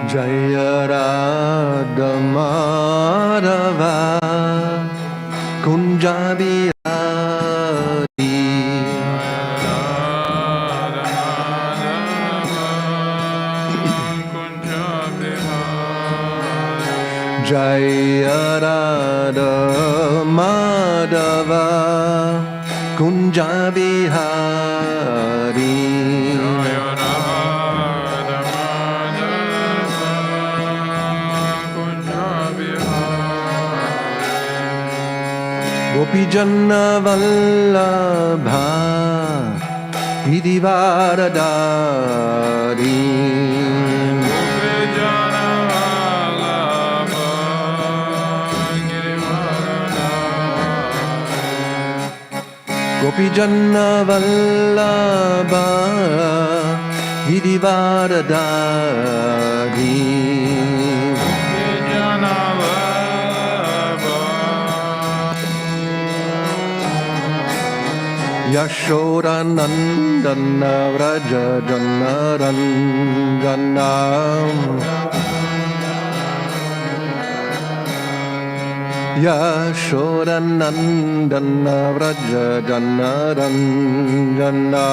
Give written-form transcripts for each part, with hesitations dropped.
Jaya Radha Madhava Kunja Bihari Jaya Radha Madhava Kunja Bihari Gopi Janna Vallabha Gidivaradari Gopi Janna Vallabha Gidivaradari Yashoda Nandana Vraja Janaranjana Yashoda Nandana Vraja Janaranjana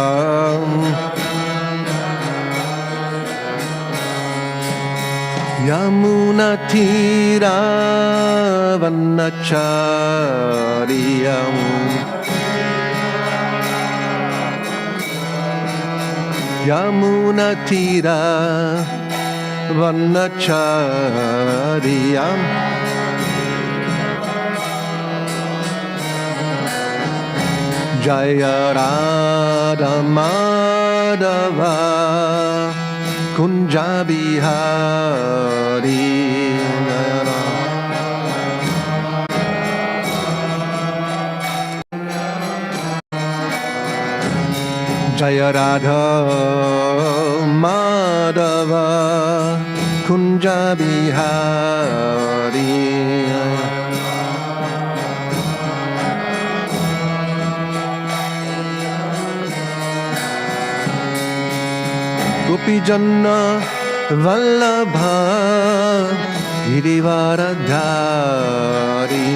Yamuna Tira Vanachariyam Yamuna Tira Vanachariyam Jaya Radha Madhava Kunja Bihari Jaya Radha Madhava Kunja Bihari Gopi Janna Vallabha Girivaradhari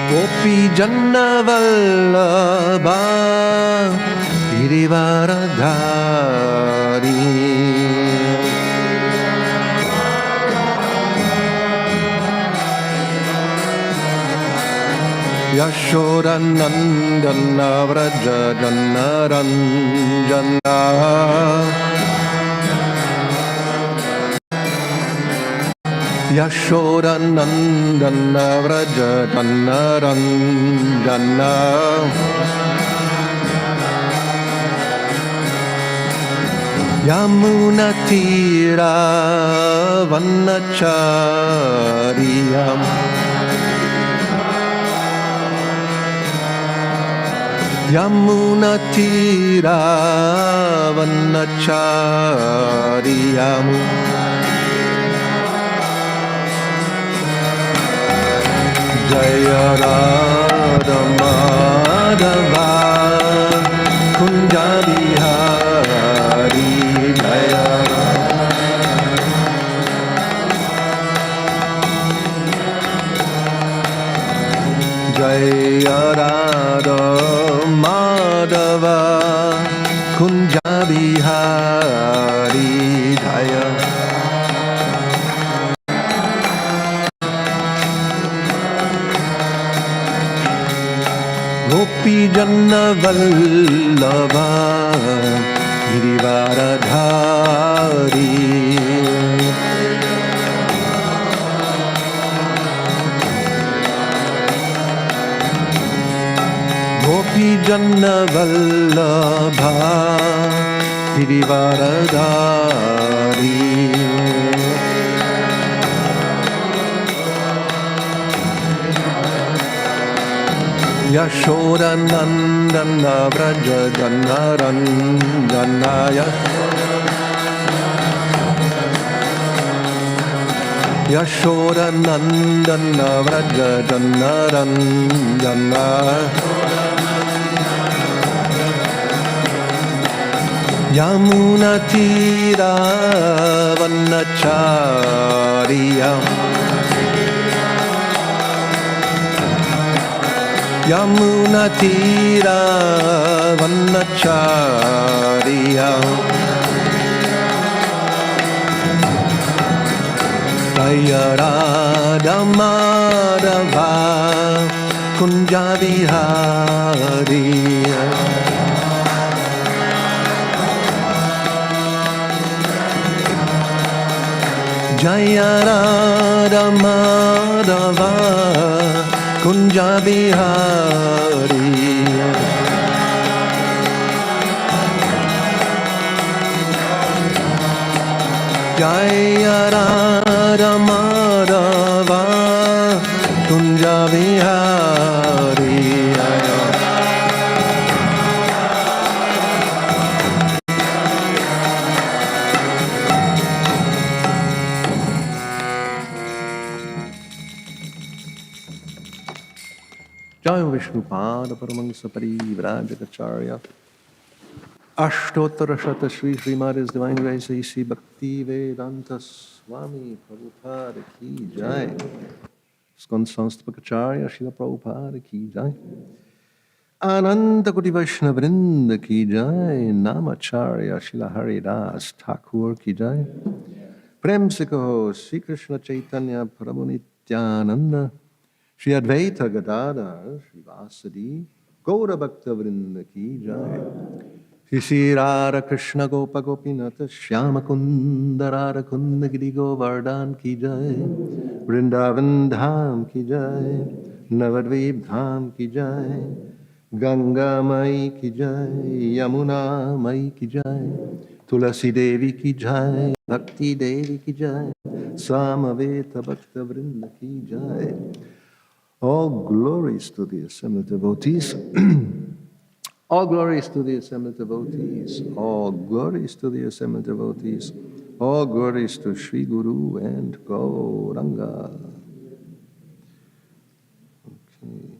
Gopi Janna Vallabha Girivaradhari Yashoda Nandana Vraja Janaranjana Yashoda Nandana Vraja Janaranjana Yamuna Tira Vanachariyam Yamuna Tira Vanachariyam Jaya Radha Madhava Kunja Bihari Jaya Jaya Radha Madhava Kunja Bihari Jaya Gopi Janna Vallabha Girivaradhari Gopi Janna Vallabha Girivaradari Yashoda Nandana Vraja Janaranjanaya Yashoda Nandana Vraja Janaranjanaya Yamuna Tira Vanachariya Yamuna Tira Vanachariya Dayarada Madhava Kunjavihariya Jaya Radha Madhava Kunja Bihari Jaya Radha Madhava Kunja Bihari Jai Vishnupada Paramahansa Parivrajacharya Ashtottara Shata Shri Srimad His Divine Grace A.C. Bhakti Vedanta Swami Prabhupada Ki Jai Skon Sanstapakacharya Srila Prabhupada Ki Jai Ananta Koti Vaishnava Vrinda Ki Jai Namacharya Srila Haridas Thakur Ki Jai Prem se kaho Sri Krishna Chaitanya Prabhu Nityananda Shri Advaita Gadadhar Shri Vasadi Gaura Bhakta Vrinda Ki Jai Shri Sri Radha Krishna Gopa Gopinata Shyama Kunda Radha Kunda Giri Govardhan Ki Jai Vrindavan Dham Ki Jai Navadvip Dham Ki Jai Ganga Mai Ki Jai Yamuna Mai Ki Jai Tulasi Devi Ki Jai Bhakti Devi Ki Jai Samaveta Bhakta Vrinda Ki Jai. All glories to the assembled devotees. All glories to the assembled devotees. All glories to the assembled devotees. All glories to Sri Guru and Gauranga. Okay.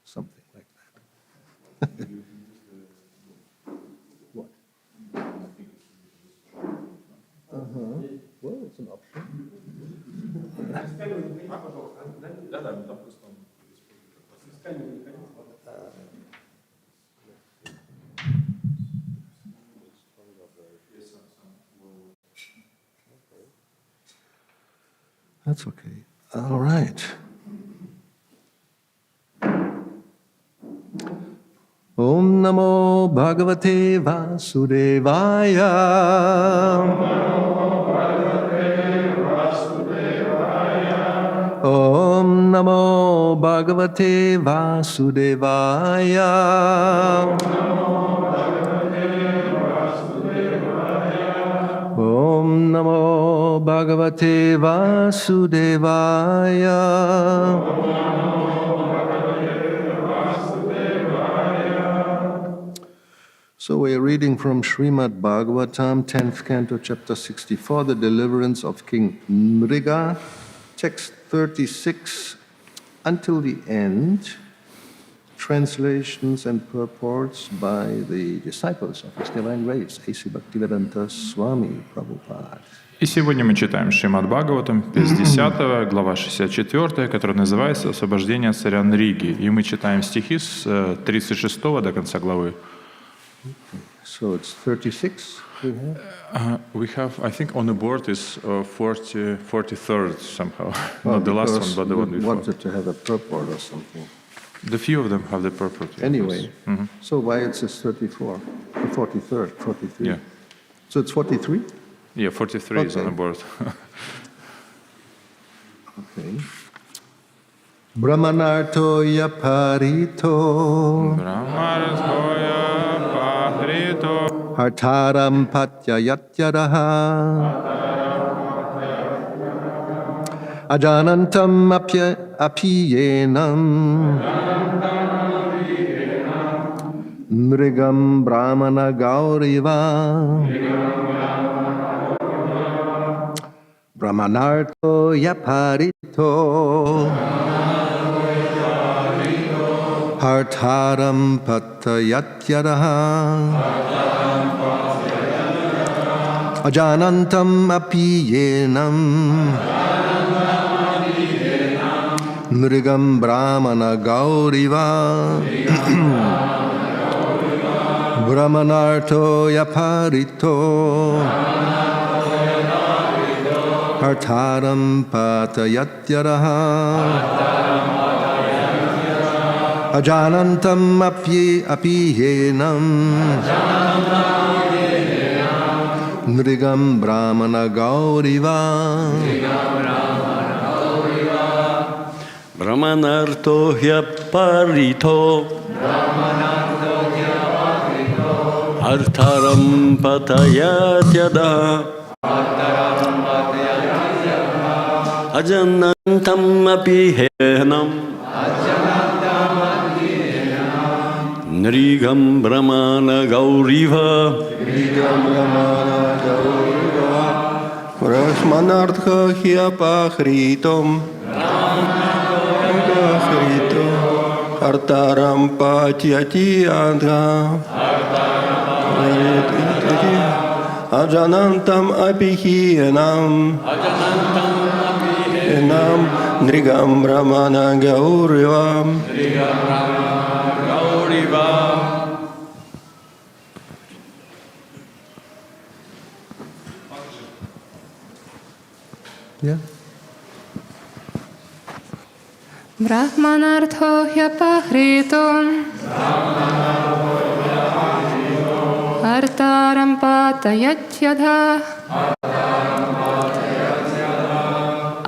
Something like that. What? Well, it's an option. That's okay. All right. Om Namo Bhagavate Vasudevaya. Om Namo Bhagavate Vasudevaya. Om Namo Bhagavate Vasudevaya. So we are reading from Srimad Bhagavatam, 10th canto, chapter 64, the deliverance of King Mriga, text 36 until the end, translations and purports by the disciples of His Divine Grace, A.C. Bhaktivedanta Swami Prabhupada. И сегодня мы читаем Шримад Бхагаватам, 50 глава 64, которая называется «Освобождение царя Нриги». И мы читаем стихи с 36 до конца главы. So it's 36 we have, I think on the board is 43rd somehow. Not the last one, but the one before. Wanted to have a purport or something. The few of them have the property. Anyway, so why it says 34? The 43rd, 43. Yeah. So it's 43? Yeah, 43 is on the board. Okay. Brahmanarto yaparito Brahmarthoya pahrito hartaram patyayatyaraha ajanantam apiyenam nrigam brahmana gauriva Brahmanarto yaparito hartaram patayatyaraha ajanantam apiyenam nrigam brahmana gauriva Brahmanarto yaparito hartaram patayatyaraha ajanantam apiyenam nrigam brahmana gauriva Brahmanarto hyaparito hartaram patayatyada ajanantam apihenam nrigam brahmana gauriva Brahmanartha hyapahritom hartaram patyatiyadha ajanantam apihenam nrigam brahmana gauriva Yeah. Brahmanartho hyapahritum hartaram patayatyadha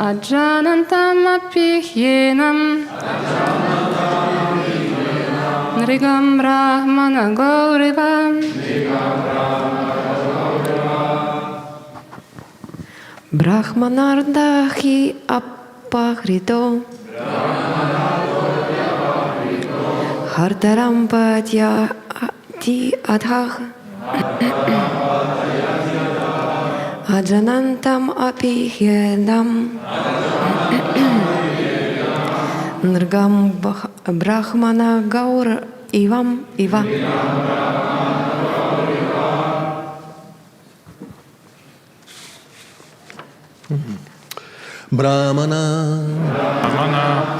ajanantam apiyenam nrigam brahmana gauriva Brahmanartha hyapahritum hartaram patyatiyadha ajanantam apiyenam nrigam brahmana gauriva Brahmana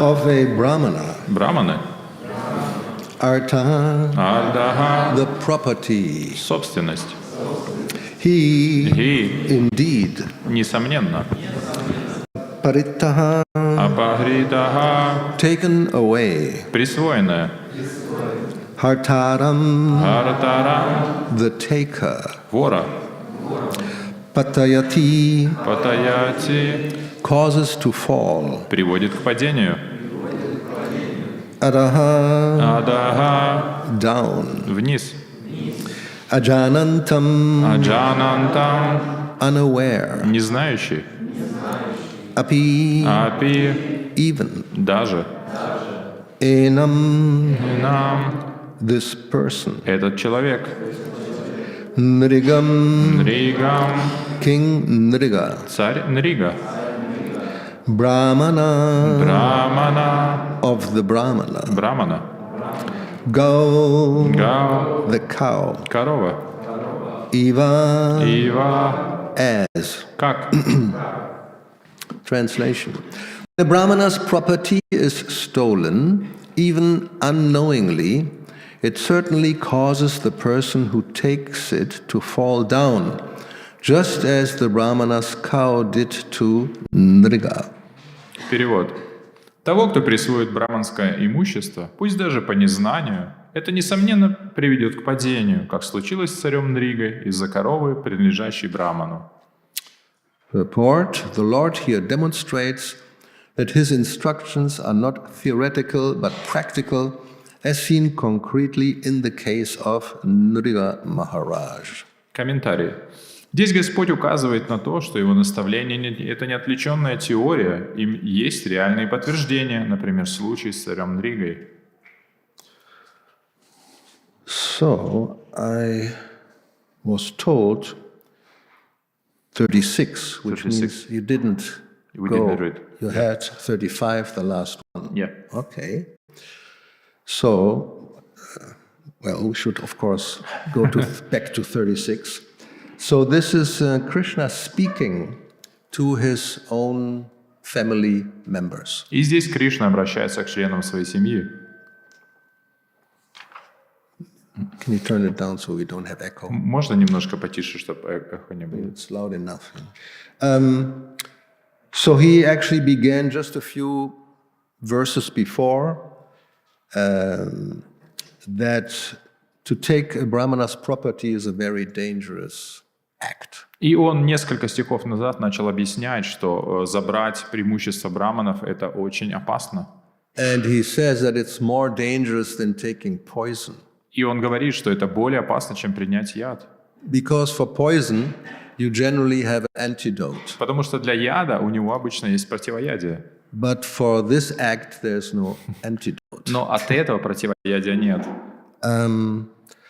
of a Brahmana. Brahmаны. Artha, Ардаха. the property. Собственность. He, indeed. Несомненно. Parittaha, Апахритаха. taken away. Присвоенное. Hartaram, Хартарам. the taker. Вора. Patayati, Патаяти. causes to fall. Приводит к падению. Adaha, Адаха. down. Вниз. Ajanantam, Аджанантам. unaware. Не знающий. Api, Апи. even. Даже. Enam, Нам. this person. Этот человек. Nrigam, Нригам. King Nriga. Царь Нрига. Brahmana, Брамана. of the Brahmana. Брамана. Gau, Гау. the cow. Корова. Eva, Ива. as. Как? Translation. The Brahmana's property is stolen, even unknowingly. It certainly causes the person who takes it to fall down, just as the Brahmana's cow did to Nriga. Перевод. Того, кто присвоит браманское имущество, пусть даже по незнанию, это, несомненно, приведет к падению, как случилось с царем Нригой из-за коровы, принадлежащей браману. Purport: the Lord here demonstrates that his instructions are not theoretical but practical, as seen concretely in the case of Nriga Maharaj. Комментарий. Здесь Господь указывает на то, что его наставление – это не отвлеченная теория, им есть реальные подтверждения, например, случай с царем Нригой. So, I was told 36, which 36. means you didn't We go. didn't read. You had 35, the last one. Yeah. Okay. So, well, we should, of course, go back to 36. So this is Krishna speaking to his own family members. И здесь Кришна обращается к членам своей семьи. Can you turn it down so we don't have echo? Можно немножко потише, чтобы эхо не было? It's loud enough. So he actually began just a few verses before that to take a brahmana's property is a very dangerous act. И он несколько стихов назад начал объяснять, что забрать преимущество браманов – это очень опасно. And he says that it's more dangerous than taking poison. И он говорит, что это более опасно, чем принять яд. Because for poison, you generally have an antidote. Потому что для яда у него обычно есть противоядие. But for this act, there's no antidote. Но от этого противоядия нет.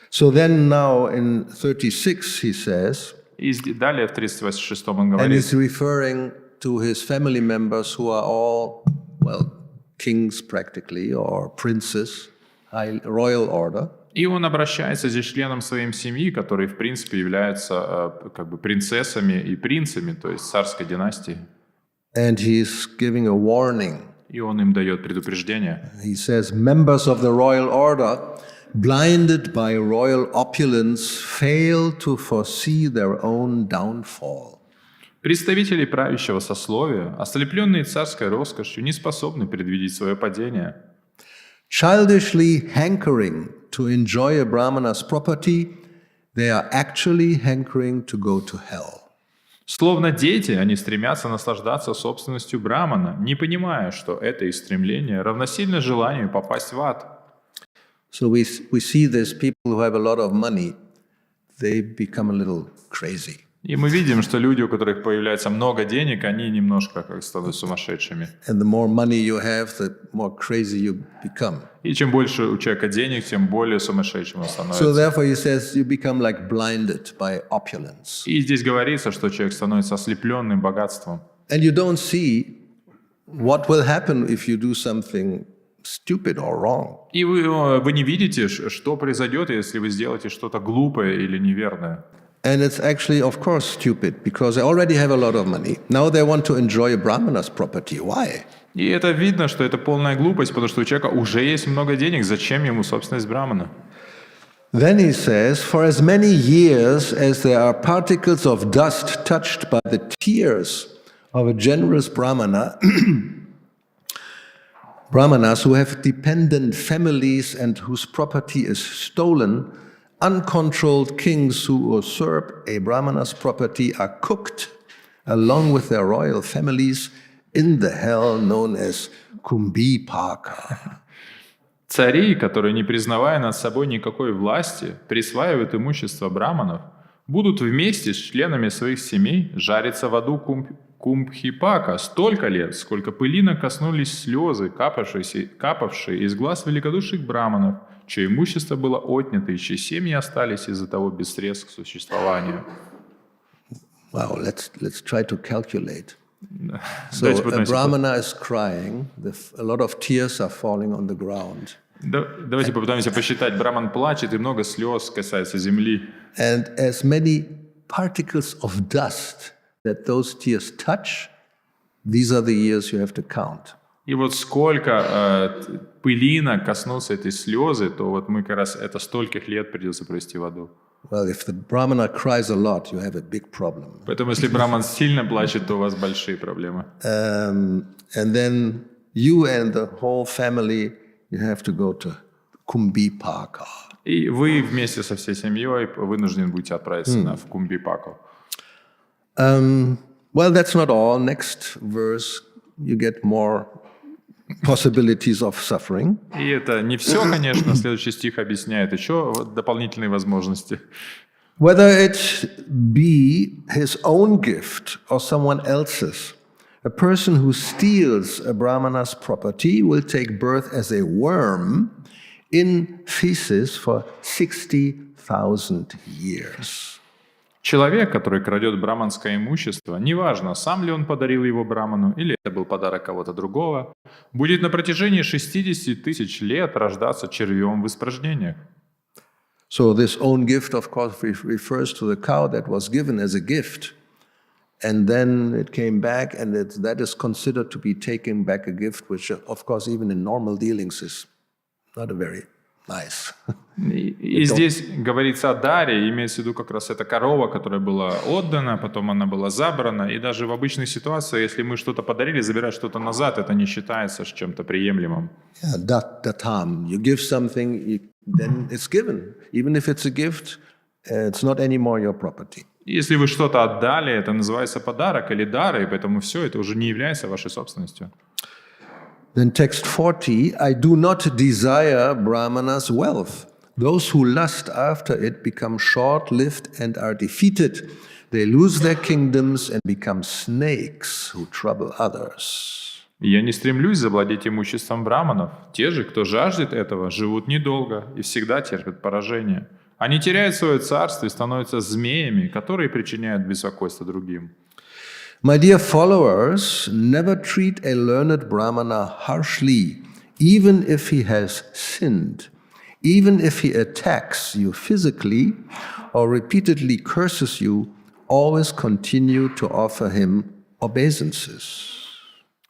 So then now in 36 he says, И далее в 36-м он and говорит, he's referring to his family members who are all, well, kings practically, or princes, high royal order. и он обращается здесь к членам своей семьи, которые, в принципе, являются как бы принцессами и принцами, то есть царской династии. And he's giving a warning. И он им дает предупреждение. He says, members of the royal order, blinded by royal opulence, fail to foresee their own downfall. Представители правящего сословия, ослепленные царской роскошью, не способны предвидеть свое падение. Childishly hankering to enjoy a brahmana's property, they are actually hankering to go to hell. Словно дети, они стремятся наслаждаться собственностью брамана, не понимая, что это их стремление равносильно желанию попасть в ад. So we see these people who have a lot of money, they become a little crazy. И мы видим, что люди, у которых появляется много денег, они немножко как становятся сумасшедшими. And the more money you have, the more crazy you become. И чем больше у человека денег, тем более сумасшедшим он So становится. therefore he says you become like blinded by opulence. И здесь говорится, что человек становится ослепленным богатством. And you don't see what will happen if you do something stupid or wrong. И вы не видите, что произойдет, если вы сделаете что-то глупое или неверное. And it's actually, of course, stupid, because they already have a lot of money. Now they want to enjoy a brahmana's property. Why? И это видно, что это полная глупость, потому что у человека уже есть много денег. Зачем ему собственность брамана? Then he says, for as many years as there are particles of dust touched by the tears of a generous brahmana, brahmanas who have dependent families and whose property is stolen, uncontrolled kings who usurp a brahmana's property are cooked along with their royal families in the hell known as Kumbhipaka. Цари, которые, не признавая над собой никакой власти, присваивают имущество браманов, будут вместе с членами своих семей жариться в аду Кумбхипака столько лет, сколько пылина коснулись слезы, капавшие из глаз великодушных браманов, чье имущество было отнято и чьи семьи остались из-за того без средств к существованию. Wow, let's try to calculate. So Давайте a попытаемся brahmana is crying, a lot of tears are falling on the ground. Давайте попытаемся посчитать. Браман плачет, и много слез касается земли. And as many particles of dust that those tears touch, these are the years you have to count. И вот сколько пылинок коснутся этой слезы, то вот мы как раз это стольких лет придется провести в аду. Well, if the brahmana cries a lot, you have a big problem. Поэтому если браман сильно плачет, то у вас большие проблемы. And then you and the whole family, you have to go to Kumbhipaka. И вы вместе со всей семьей вынуждены будете отправиться в Кумбипаку. Well, that's not all. Next verse, you get more possibilities of suffering. И это не все, конечно. Следующий стих объясняет еще дополнительные возможности. Whether it be his own gift or someone else's, a person who steals a brahmana's property will take birth as a worm in feces for 60,000 years. Человек, который крадет браманское имущество, неважно, сам ли он подарил его браману или это был подарок кого-то другого, будет на протяжении 60 тысяч лет рождаться червем в испражнениях. So this own gift, of course, refers to the cow that was given as a gift, and then it came back, and that is considered to be taking back a gift, which, of course, even in normal dealings is not a very nice. И здесь говорится о даре, имеется в виду как раз эта корова, которая была отдана, потом она была забрана, и даже в обычной ситуации, если мы что-то подарили, забирать что-то назад, это не считается чем-то приемлемым. Yeah, datam. You give something, then it's given. Even if it's a gift, it's not anymore your property. Если вы что-то отдали, это называется подарок или дар, и поэтому все это уже не является вашей собственностью. Then text 40, I do not desire Brahmana's wealth. Those who lust after it become short-lived and are defeated. They lose their kingdoms and become snakes who trouble others. Я не стремлюсь завладеть имуществом браманов. Те же, кто жаждет этого, живут недолго и всегда терпят поражение. Они теряют свое царство и становятся змеями, которые причиняют беспокойство другим. My dear followers, never treat a learned Brahmana harshly, even if he has sinned. Even if he attacks you physically or repeatedly curses you, always continue to offer him obeisances.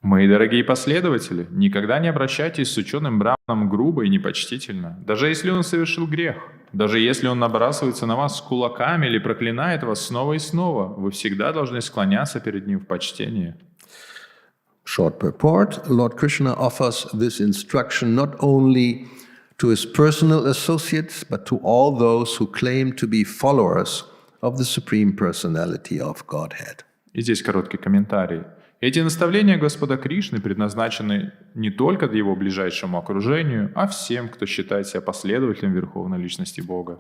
Мои дорогие последователи, никогда не обращайтесь с ученым браманом грубо и непочтительно, даже если он совершил грех. Даже если он набрасывается на вас с кулаками или проклинает вас снова и снова, вы всегда должны склоняться перед ним в почтении. Short purport, Lord Krishna offers this instruction not only to his personal associates, but to all those who claim to be followers of the Supreme Personality of Godhead. И здесь короткий комментарий. Эти наставления Господа Кришны предназначены не только его ближайшему окружению, а всем, кто считает себя последователем Верховной Личности Бога.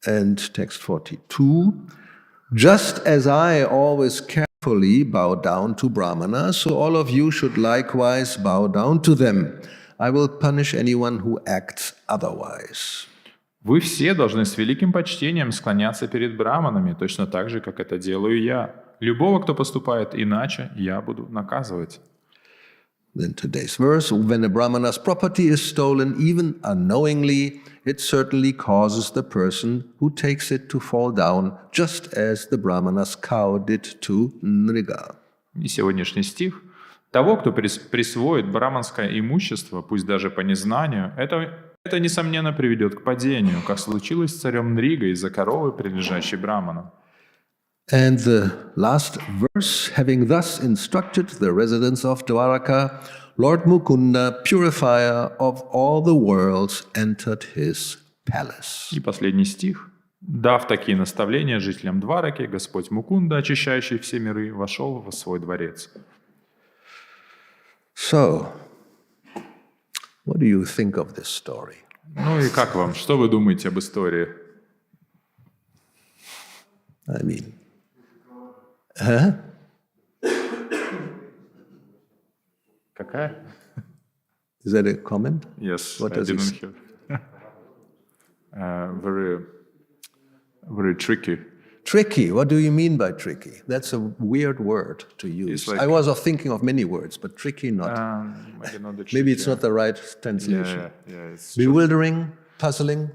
And text 42, just as I always carefully bow down to Brahmanas, so all of you should likewise bow down to them. I will punish anyone who acts otherwise. Вы все должны с великим почтением склоняться перед браманами, точно так же, как это делаю я. Любого, кто поступает иначе, я буду наказывать. Then today's verse, when a Brahmana's property is stolen, even unknowingly, it certainly causes the person who takes it to fall down, just as the Brahmana's cow did to Nriga. И сегодняшний стих. Того, кто присвоит браманское имущество, пусть даже по незнанию, это несомненно приведет к падению, как случилось с царем Нрига из-за коровы, принадлежащей браманам. And the last verse, having thus instructed the residents of Dwaraka, Lord Mukunda, purifier of all the worlds, entered his palace. И последний стих. Дав такие наставления жителям Двараки, Господь Мукунда, очищающий все миры, вошел во свой дворец. So, what do you think of this story? Ну и как вам? Что вы думаете об истории? I mean, huh? Какая? Is that a comment? Yes, What I does it didn't say? hear. Very tricky. Tricky. What do you mean by tricky? That's a weird word to use. like- I was thinking of many words, but tricky not. Maybe not the Maybe it's tricky. not the right translation. Yeah, it's Bewildering, puzzling,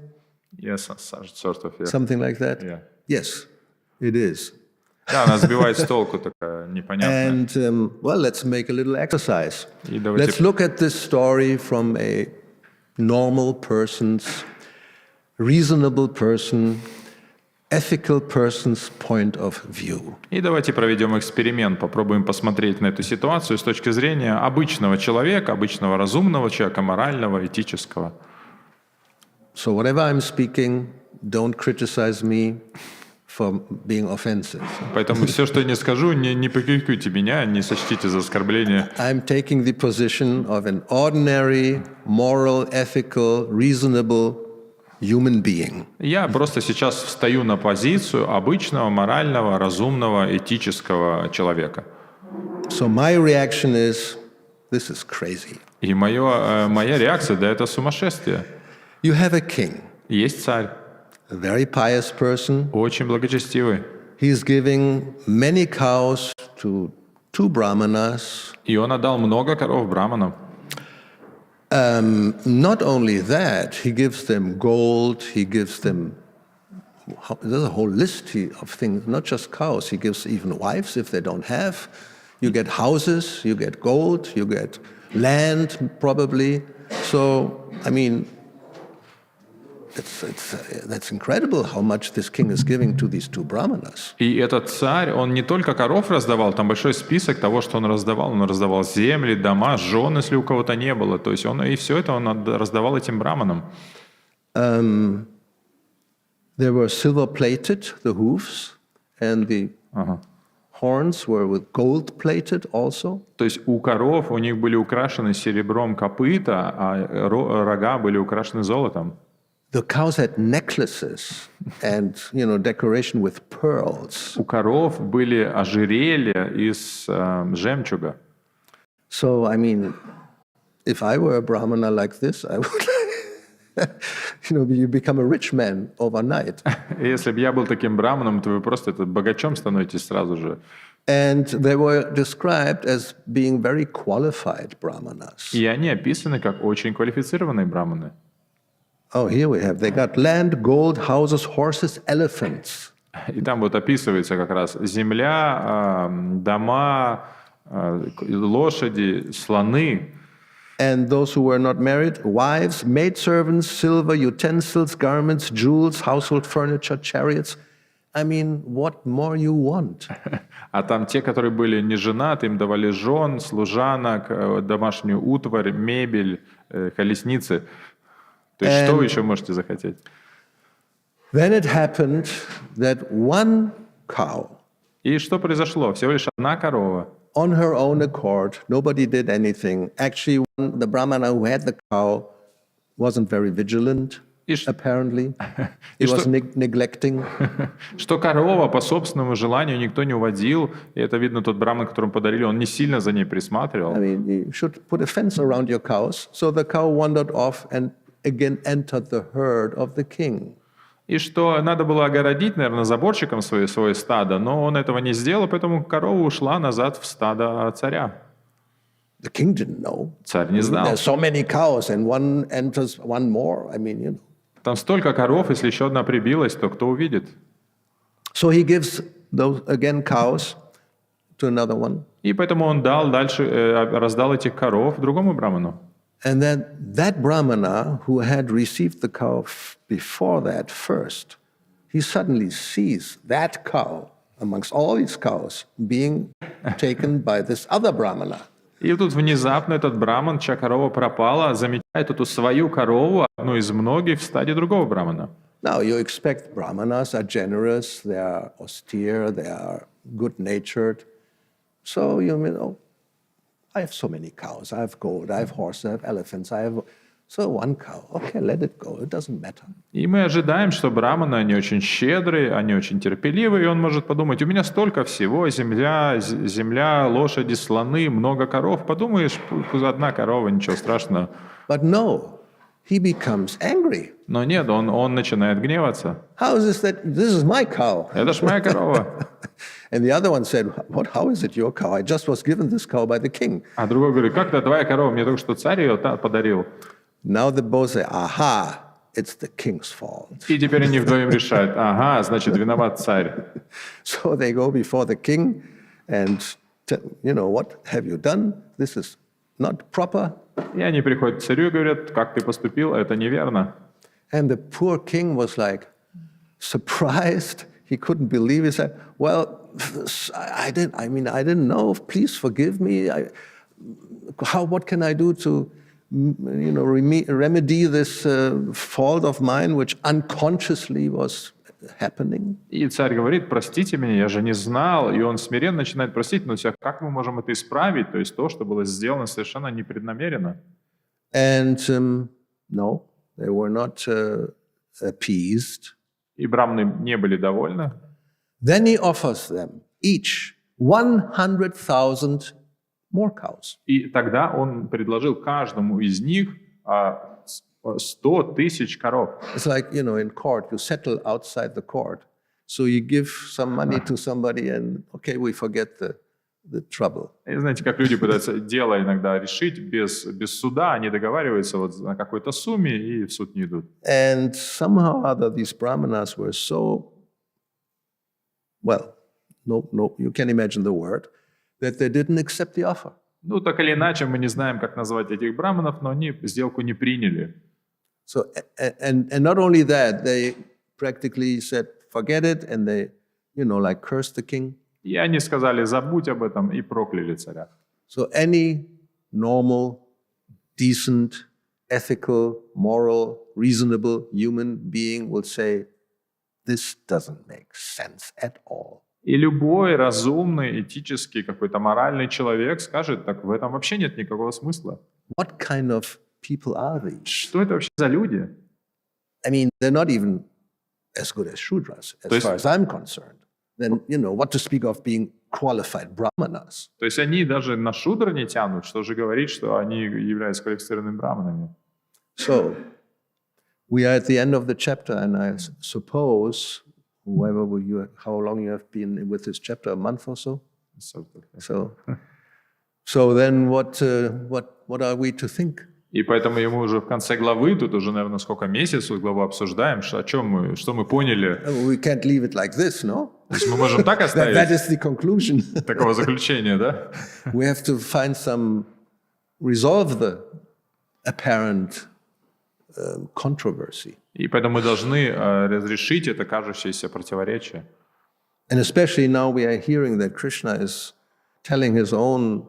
yes, sort of, yeah. something like that? Yeah. Yes, it is. Да, она сбивает с толку такая непонятная. And, well, let's make a little exercise. И давайте- Let's look at this story from a normal person's, reasonable person ethical person's point of view. И давайте проведем эксперимент, попробуем посмотреть на эту ситуацию с точки зрения обычного человека, обычного разумного человека, морального, этического. So whatever I'm speaking, don't criticize me for being offensive. Поэтому все, что я не скажу, не покритикуйте меня, не сочтите за оскорбление. I'm taking the position of an ordinary, moral, ethical, reasonable human being. Я просто сейчас встаю на позицию обычного, морального, разумного, этического человека. So my reaction is, this is crazy. И моя реакция, да, это сумасшествие. You have a king, Есть царь, a very pious person. очень благочестивый. He's giving many cows to two brahmanas. И он отдал много коров браманам. Not only that, he gives them gold, he gives them, there's a whole list of things, not just cows, he gives even wives if they don't have. You get houses, you get gold, you get land probably. So, I mean, that's incredible how much this king is giving to these two brahmanas. И этот царь, он не только коров раздавал, там большой список того, что он раздавал земли, дома, жен, если у кого-то не было. То есть он и все это он раздавал этим браманам. They were silver-plated, the hoofs, and the horns were with gold-plated also. То есть у коров у них были украшены серебром копыта, а рога были украшены золотом. The cows had necklaces and, decoration with pearls. У коров были ожерелья из жемчуга. So, I mean, if I were a brahmana like this, I would, you become a rich man overnight. Если бы я был таким браманом, то вы просто богачом становитесь сразу же. And they were described as being very qualified brahmanas. И они описаны как очень квалифицированные браманы. Oh, here we have. They got land, gold, houses, horses, elephants. И там вот описывается как раз земля, дома, лошади, слоны. And those who were not married, wives, maidservants, silver, utensils, garments, jewels, household furniture, chariots. I mean, what more you want? А там те, которые были не женаты, им давали жен, служанок, домашнюю утварь, мебель, колесницы. То есть что вы еще можете захотеть? Then it happened that one cow, И что произошло? Всего лишь одна корова. on her own accord, nobody did anything. Actually, the brahmana who had the cow wasn't very vigilant, apparently. He was neglecting. Что корова по собственному желанию никто не уводил. И это видно, тот браман, которому подарили, он не сильно за ней присматривал. I mean, you should put a fence around your cows. So the cow wandered off and again entered the herd of the king. И что надо было огородить, наверное, заборчиком свое стадо, но он этого не сделал, поэтому корова ушла назад в стадо царя. The king didn't know. Царь не знал. There's so many cows and one enters one more. I mean, Там столько коров, если еще одна прибилась, то кто увидит? So he gives those, again, cows to another one. И поэтому он раздал этих коров другому браману. And then that brahmana who had received the cow before that first, he suddenly sees that cow amongst all these cows being taken by this other brahmana. И тут внезапно этот браман, чья корова пропала, замечает эту свою корову, одну из многих в стаде другого брамана. Now you expect brahmanas are generous, they are austere, they are good-natured. So I have so many cows, I have gold, I have horses, I have elephants, so one cow, okay, let it go, it doesn't matter. И мы ожидаем, что браманы, они очень щедрые, они очень терпеливые, и он может подумать, у меня столько всего, земля, лошади, слоны, много коров, подумаешь, одна корова, ничего страшного. But no, he becomes angry. Но нет, он начинает гневаться. How is this that this is my cow? Это ж моя корова. And the other one said, how is it your cow? I just was given this cow by the king. А другой говорит, как это твоя корова? Мне только что царь ее подарил. Now they both say, aha, it's the king's fault. И теперь они вдвоем решают, ага, значит, виноват царь. So they go before the king and, what have you done? This is not proper. И они приходят к царю и говорят, как ты поступил, это неверно. And the poor king was like, surprised. He couldn't believe. He said, "Well, I didn't know. Please forgive me. What can I do to, remedy this fault of mine, which unconsciously was happening?" И царь говорит: простите меня, я же не знал. И он смиренно начинает просить, но как мы можем это исправить? То есть то, что было сделано совершенно непреднамеренно. And no, they were not appeased. И браманы не были довольны. Then he offers them each 100,000 more cows. И тогда он предложил каждому из них 100 тысяч коров. It's like, in court, you settle outside the court. So you give some money to somebody and, okay, we forget the trouble. И знаете, как люди пытаются дело иногда решить без суда, они договариваются вот на какой-то сумме и в суд не идут. And somehow or other, these brahmanas were so, you can imagine the word, that they didn't accept the offer. Ну, так или иначе, мы не знаем, как назвать этих браманов, но они сделку не приняли. So, and not only that, they practically said, forget it, and they, cursed the king. И они сказали: забудь об этом, и прокляли царя. So any normal, decent, ethical, moral, reasonable human being will say, this doesn't make sense at all. И любой разумный, этический, какой-то моральный человек скажет: так в этом вообще нет никакого смысла. What kind of people are these? Что это вообще за люди? I mean, they're not even as good as Shudras, as far as I'm concerned. Then, what to speak of being qualified brahmanas. То есть они даже на шудра не тянут, что же говорить, что они являются квалифицированными браманами. So, we are at the end of the chapter, and I suppose, how long you have been with this chapter, a month or so? So then what are we to think? И поэтому мы уже в конце главы, тут уже, наверное, сколько месяцев главу обсуждаем, что мы поняли. We can't leave it like this, no? То есть мы можем так оставить. That is the conclusion. Такого заключения, да? We have to resolve the apparent controversy. И поэтому мы должны разрешить это кажущееся противоречие. And especially now we are hearing that Krishna is telling his own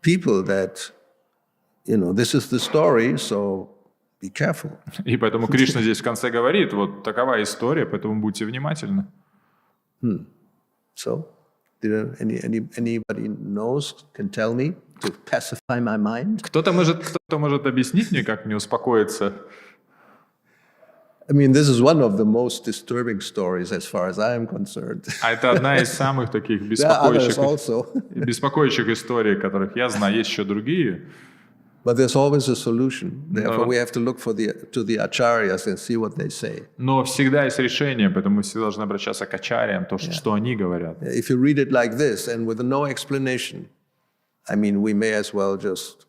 people that, this is the story, so be careful. И поэтому Кришна здесь в конце говорит: вот такова история, поэтому будьте внимательны. So, anybody knows, can tell me to pacify my mind? Кто-то может объяснить мне, как мне успокоиться? I mean, this is one of the most disturbing stories as far as I am concerned. А это одна из самых таких беспокоящих историй, которых я знаю. Есть еще другие. But there's always a solution. Therefore, we have to look to the acharyas and see what they say. Но всегда есть решение, поэтому мы всегда должны обращаться к ачарьям, то, что они говорят. If you read it like this and with no explanation, I mean, we may as well just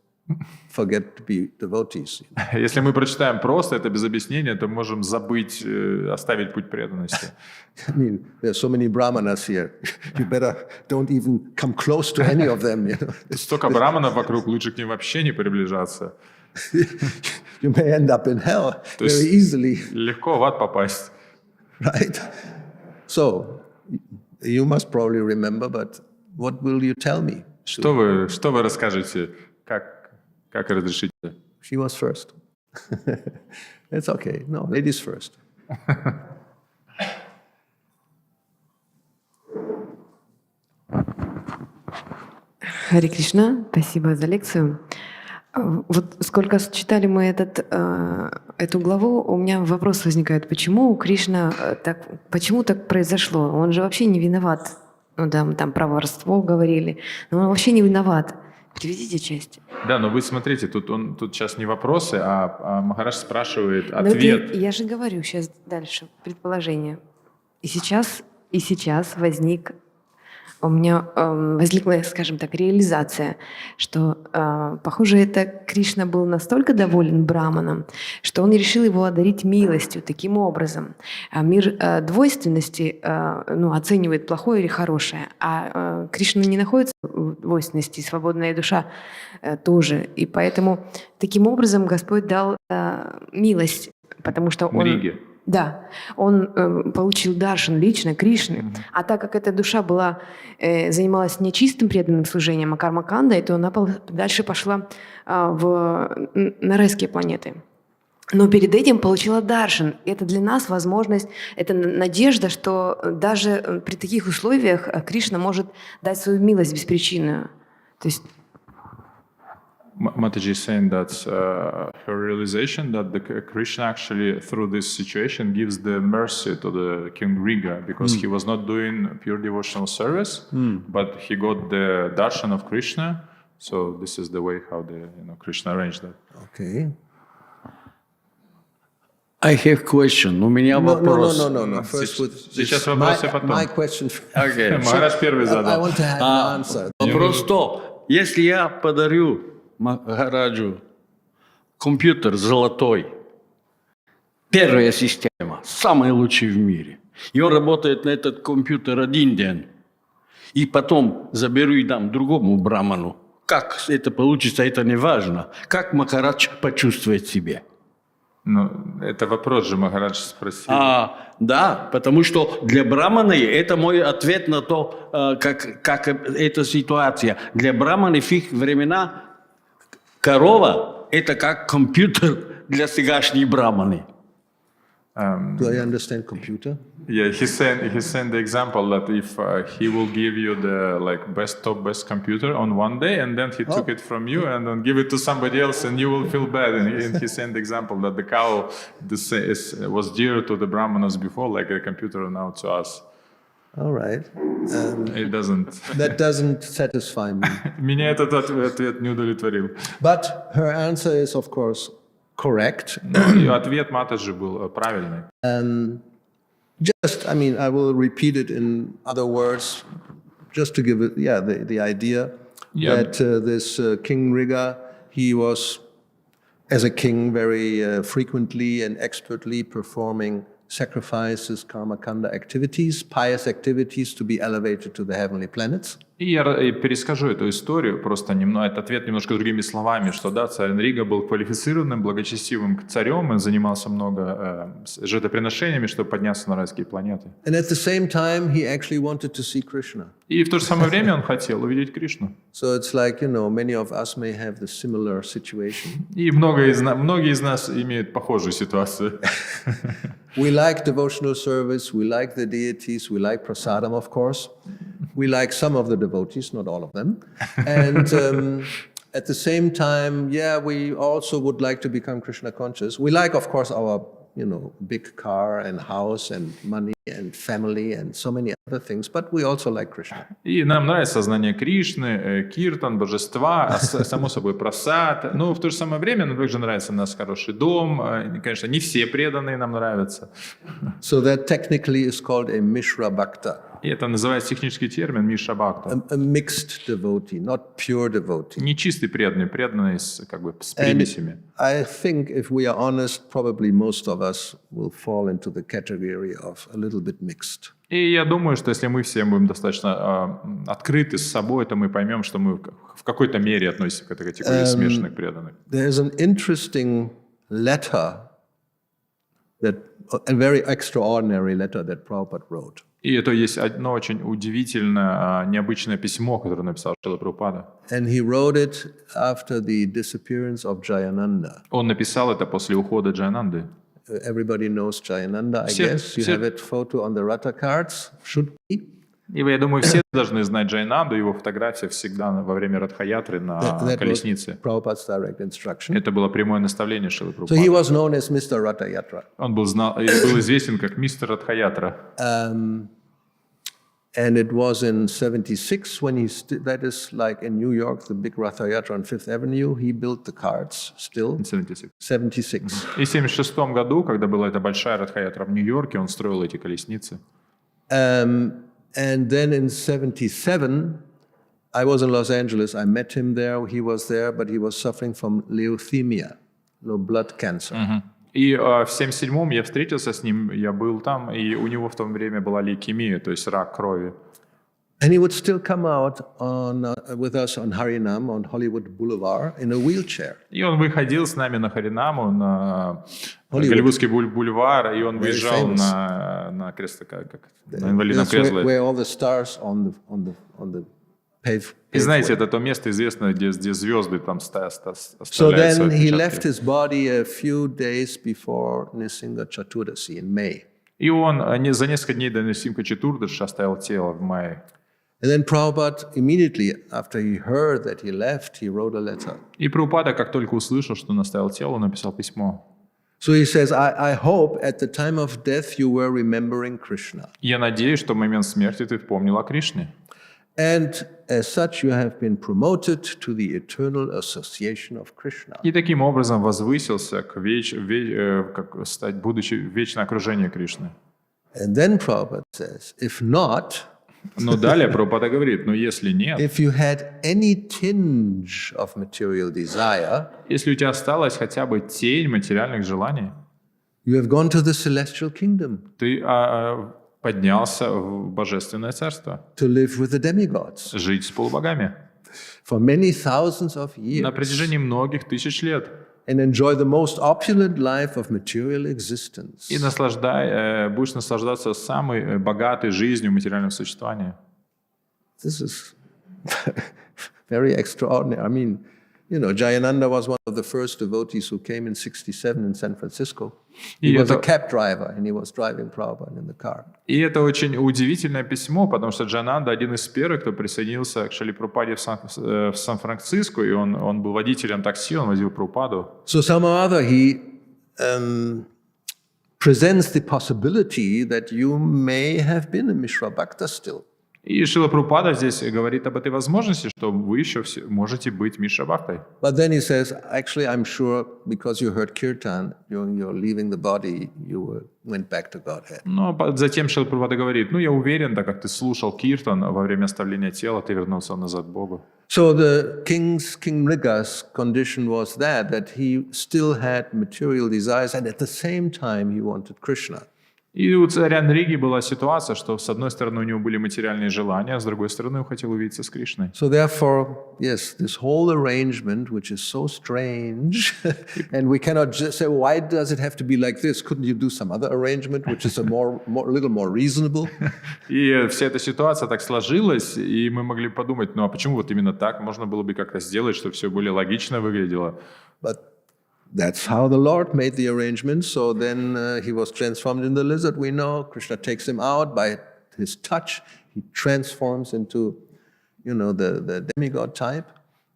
forget to be devotees. Если мы прочитаем просто это без объяснения, то можем забыть, оставить путь преданности. I mean, there's so many brahmanas here. You better don't even come close to any of them. Столько браманов вокруг, лучше к ним вообще не приближаться. You may end up in hell very easily. Легко в ад попасть. Right? So, you must probably remember, but what will you tell me? Что вы расскажете? Как разрешите? She was first. It's okay. No, ladies first. Харе Кришна, спасибо за лекцию. Вот сколько читали мы эту главу, у меня вопрос возникает, почему так произошло? Он же вообще не виноват. Ну да, мы там про воровство говорили, но он вообще не виноват. Приведите часть. Да, но вы смотрите, тут сейчас не вопросы, а Махарадж спрашивает ответ. Я же говорю сейчас дальше, предположение. И сейчас у меня возникла, скажем так, реализация, что, похоже, это Кришна был настолько доволен браманом, что он решил его одарить милостью таким образом. Мир двойственности оценивает плохое или хорошее, а Кришна не находится в двойственности, свободная душа тоже. И поэтому таким образом Господь дал милость, потому что он... Мриги. Да, он получил даршан лично Кришны, а так как эта душа занималась не чистым преданным служением, а кармакандой, то она дальше пошла на райские планеты. Но перед этим получила даршан. Это для нас возможность, это надежда, что даже при таких условиях Кришна может дать свою милость беспричинную. То есть Mataji is saying that her realization that the Krishna actually through this situation gives the mercy to the King Riga because he was not doing pure devotional service, but he got the darshan of Krishna. So this is the way how Krishna arranged that. Okay. I have question. У меня вопрос. No. First with Сейчас вопросы потом. my question. Okay. Махарадж первый I задал. want to have an answer. Вопрос то, если я подарю Махараджу компьютер золотой, первая система, самая лучшая в мире, и он работает на этот компьютер 1 день, и потом заберу и дам другому браману, как это получится, это не важно. Как Махарадж почувствует себя? Ну, это вопрос же Махарадж спросил. Да, потому что для браманы это мой ответ на то, как эта ситуация. Для браманы в их времена корова – это как компьютер для сегодняшней браманы. Do I understand computer? Yeah, he's saying the example that if he will give you the best computer on one day and then he took it from you and then give it to somebody else and you will feel bad. And he's saying the example that the cow was dear to the Brahmanas before, like a computer now to us. All right. It doesn't. That doesn't satisfy me. Меня этот ответ не удовлетворил. But her answer is, of course, correct. Ее ответ Матаджи был правильный. I will repeat it in other words, just to give it, the idea that this King Riga, he was, as a king, very frequently and expertly performing sacrifices, karma kanda activities, pious activities to be elevated to the heavenly planets. И я перескажу эту историю, просто этот ответ немножко другими словами, что да, царь Рига был квалифицированным, благочестивым царем, и занимался много жертвоприношениями, чтобы подняться на райские планеты. And at the same time, he actually wanted to see Krishna. И в то же самое время он хотел увидеть Кришну. So it's like, many of us may have the similar situation. И многие из нас имеют похожую ситуацию. We like devotional service, we like the deities, we like prasadam, of course. We like some of the devotees, not all of them. And at the same time, we also would like to become Krishna conscious. We like, of course, our, big car and house and money and family and so many other things, but we also like Krishna. И нам нравится сознание Кришны, киртан, божества, само собой прасад. Но в то же самое время нам также нравится наш хороший дом. Конечно, не все преданные нам нравятся. So that technically is called a Mishra Bhakta. И это называется технический термин Мишра Бхакта. A mixed devotee, not pure devotee. Не чистый преданный с примесями. I think, if we are honest, probably most of us will fall into the category of a little bit mixed. И я думаю, что если мы все будем достаточно открыты с собой, то мы поймем, что мы в какой-то мере относимся к этой категории смешанных преданных. There's an interesting letter, a very extraordinary letter that Prabhupada wrote. И это есть одно очень удивительное, необычное письмо, которое написал Шрила Прабхупада. And he wrote it after the disappearance of Jayananda. Он написал это после ухода Джаянанды. Everybody knows Jayananda, I guess. You have it photo on the Ratha cards. Should be. И я думаю, все должны знать Джайнанду, его фотография всегда во время Радха-ятры на колеснице. Prabhupada's direct instruction. Это было прямое наставление Шрилы So he Прабхупады. was known as Mr. Ratha Yatra. Он был известен как мистер Радха-ятра. And it was in 76 when that is like in New York, the big Ratha Yatra on Fifth Avenue. He built the cards still. 76. И в 76 году, когда была эта большая Радха-ятра в Нью-Йорке, он строил эти колесницы. And then in 77, I was in Los Angeles. I met him there. He was there, but he was suffering from leukemia, blood cancer. И в 77-м я встретился с ним, я был там, и у него в то время была лейкемия, то есть рак крови. And he would still come out with us on Harinam, on Hollywood Boulevard, in a wheelchair. И он выходил с нами на Харинаму, на Голливудский бульвар, и он выезжал на на инвалидном кресле. Where all the stars on the paved. И знаете, это то место известное, где звезды там оставляются. So then he left his body a few days before Nisinga Chaturdasi in May. И он за несколько дней до Нрисимха-Чатурдаши оставил тело в мае. And then Prabhupada, immediately after he heard that he left, he wrote a letter. И Прабхупада, как только услышал, что он оставил тело, написал письмо. So he says, I hope at the time of death you were remembering Krishna. Я надеюсь, что в момент смерти ты вспомнил о Кришне. And as such you have been promoted to the eternal association of Krishna. И таким образом возвысился будучи в вечное окружение Кришны. And then Prabhupada says, if not, Но далее Прабхупада говорит, но если нет, if you had any tinge of material desire, если у тебя осталась хотя бы тень материальных желаний, you have gone to the celestial kingdom ты поднялся в Божественное Царство, to live with the demigods жить с полубогами for many thousands of на years протяжении многих тысяч лет and enjoy the most opulent life of material existence. и будешь наслаждаться самой богатой жизнью материального существования. This is very extraordinary. I mean, you know, Jayananda was one of the first devotees who came in 1967 in San Francisco. He was a cab driver and he was driving Prabhupada in the car. И это очень удивительное письмо, потому что Джананда один из первых, кто присоединился к Шриле Прабхупаде в Сан-Франциско, и он был водителем такси, он возил Прабхупаду. So somehow or other he presents the possibility that you may have been a Mishra Bhakta still. И Шрила Прабхупада здесь говорит об этой возможности, что вы еще можете быть Мишра Бхактой. But then he says, actually, I'm sure because you heard kirtan during your leaving the body, you went back to Godhead. Но затем Шрила Прабхупада говорит, я уверен, так как ты слушал киртан во время оставления тела, ты вернулся назад к Богу. So King Mriga's condition was that he still had material desires and at the same time he wanted Krishna. И у царя Нриги была ситуация, что с одной стороны у него были материальные желания, а с другой стороны он хотел увидеться с Кришной. So therefore, yes, this whole arrangement, which is so strange, and we cannot just say, why does it have to be like this? Couldn't you do some other arrangement, which is a little more reasonable? И вся эта ситуация так сложилась, и мы могли подумать, а почему вот именно так? Можно было бы как-то сделать, чтобы все более логично выглядело. But that's how the Lord made the arrangement. So then he was transformed in the lizard. We know Krishna takes him out by his touch. He transforms into, the demigod type.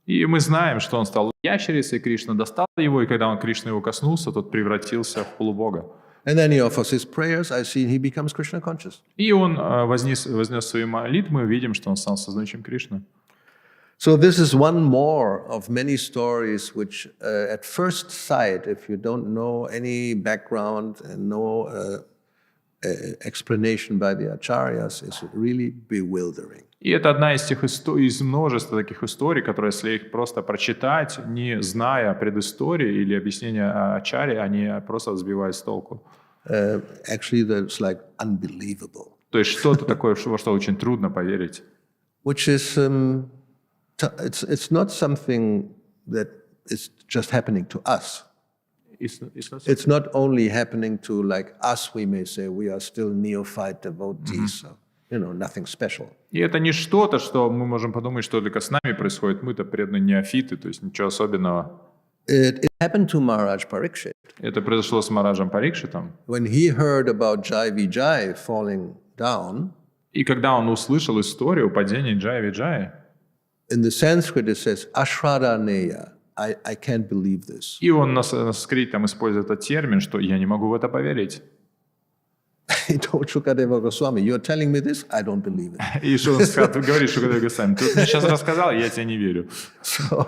И мы знаем, что он стал ящерицей, Кришна достал его, и когда Кришна его коснулся, тот превратился в полубога. And then he offers his prayers. I see he becomes Krishna conscious. И он вознес свои молитвы, мы видим, что он стал сознающим Кришну. So this is one more of many stories which at first sight, if you don't know any background and no explanation by the acharyas, is really bewildering. И это одна из множества таких историй, которые, если их просто прочитать, не зная предыстории или объяснения ачарьи, они просто сбивают с толку. Actually, it's like unbelievable. То есть что-то такое, во что очень трудно поверить. Which is it's not something that is just happening to us. It's not only happening to like us, we may say, we are still neophyte devotees, so, nothing special. И это не что-то, что мы можем подумать, что только с нами происходит. Мы-то преданные неофиты, то есть ничего особенного. It happened to Maharaj Parikshit. Это произошло с Мараджем Парикшитом. When he heard about Jai Vijay falling down, и когда он услышал историю падения Джая Виджая, in the Sanskrit it says ashraddhaneya. I can't believe this. И он на санскрите там использует этот термин, что я не могу в это поверить. He told Shukadeva Goswami, you're telling me this? I don't believe it. И что он сказал, ты говоришь Шукадева Госвами, ты мне сейчас рассказал, я тебе не верю. So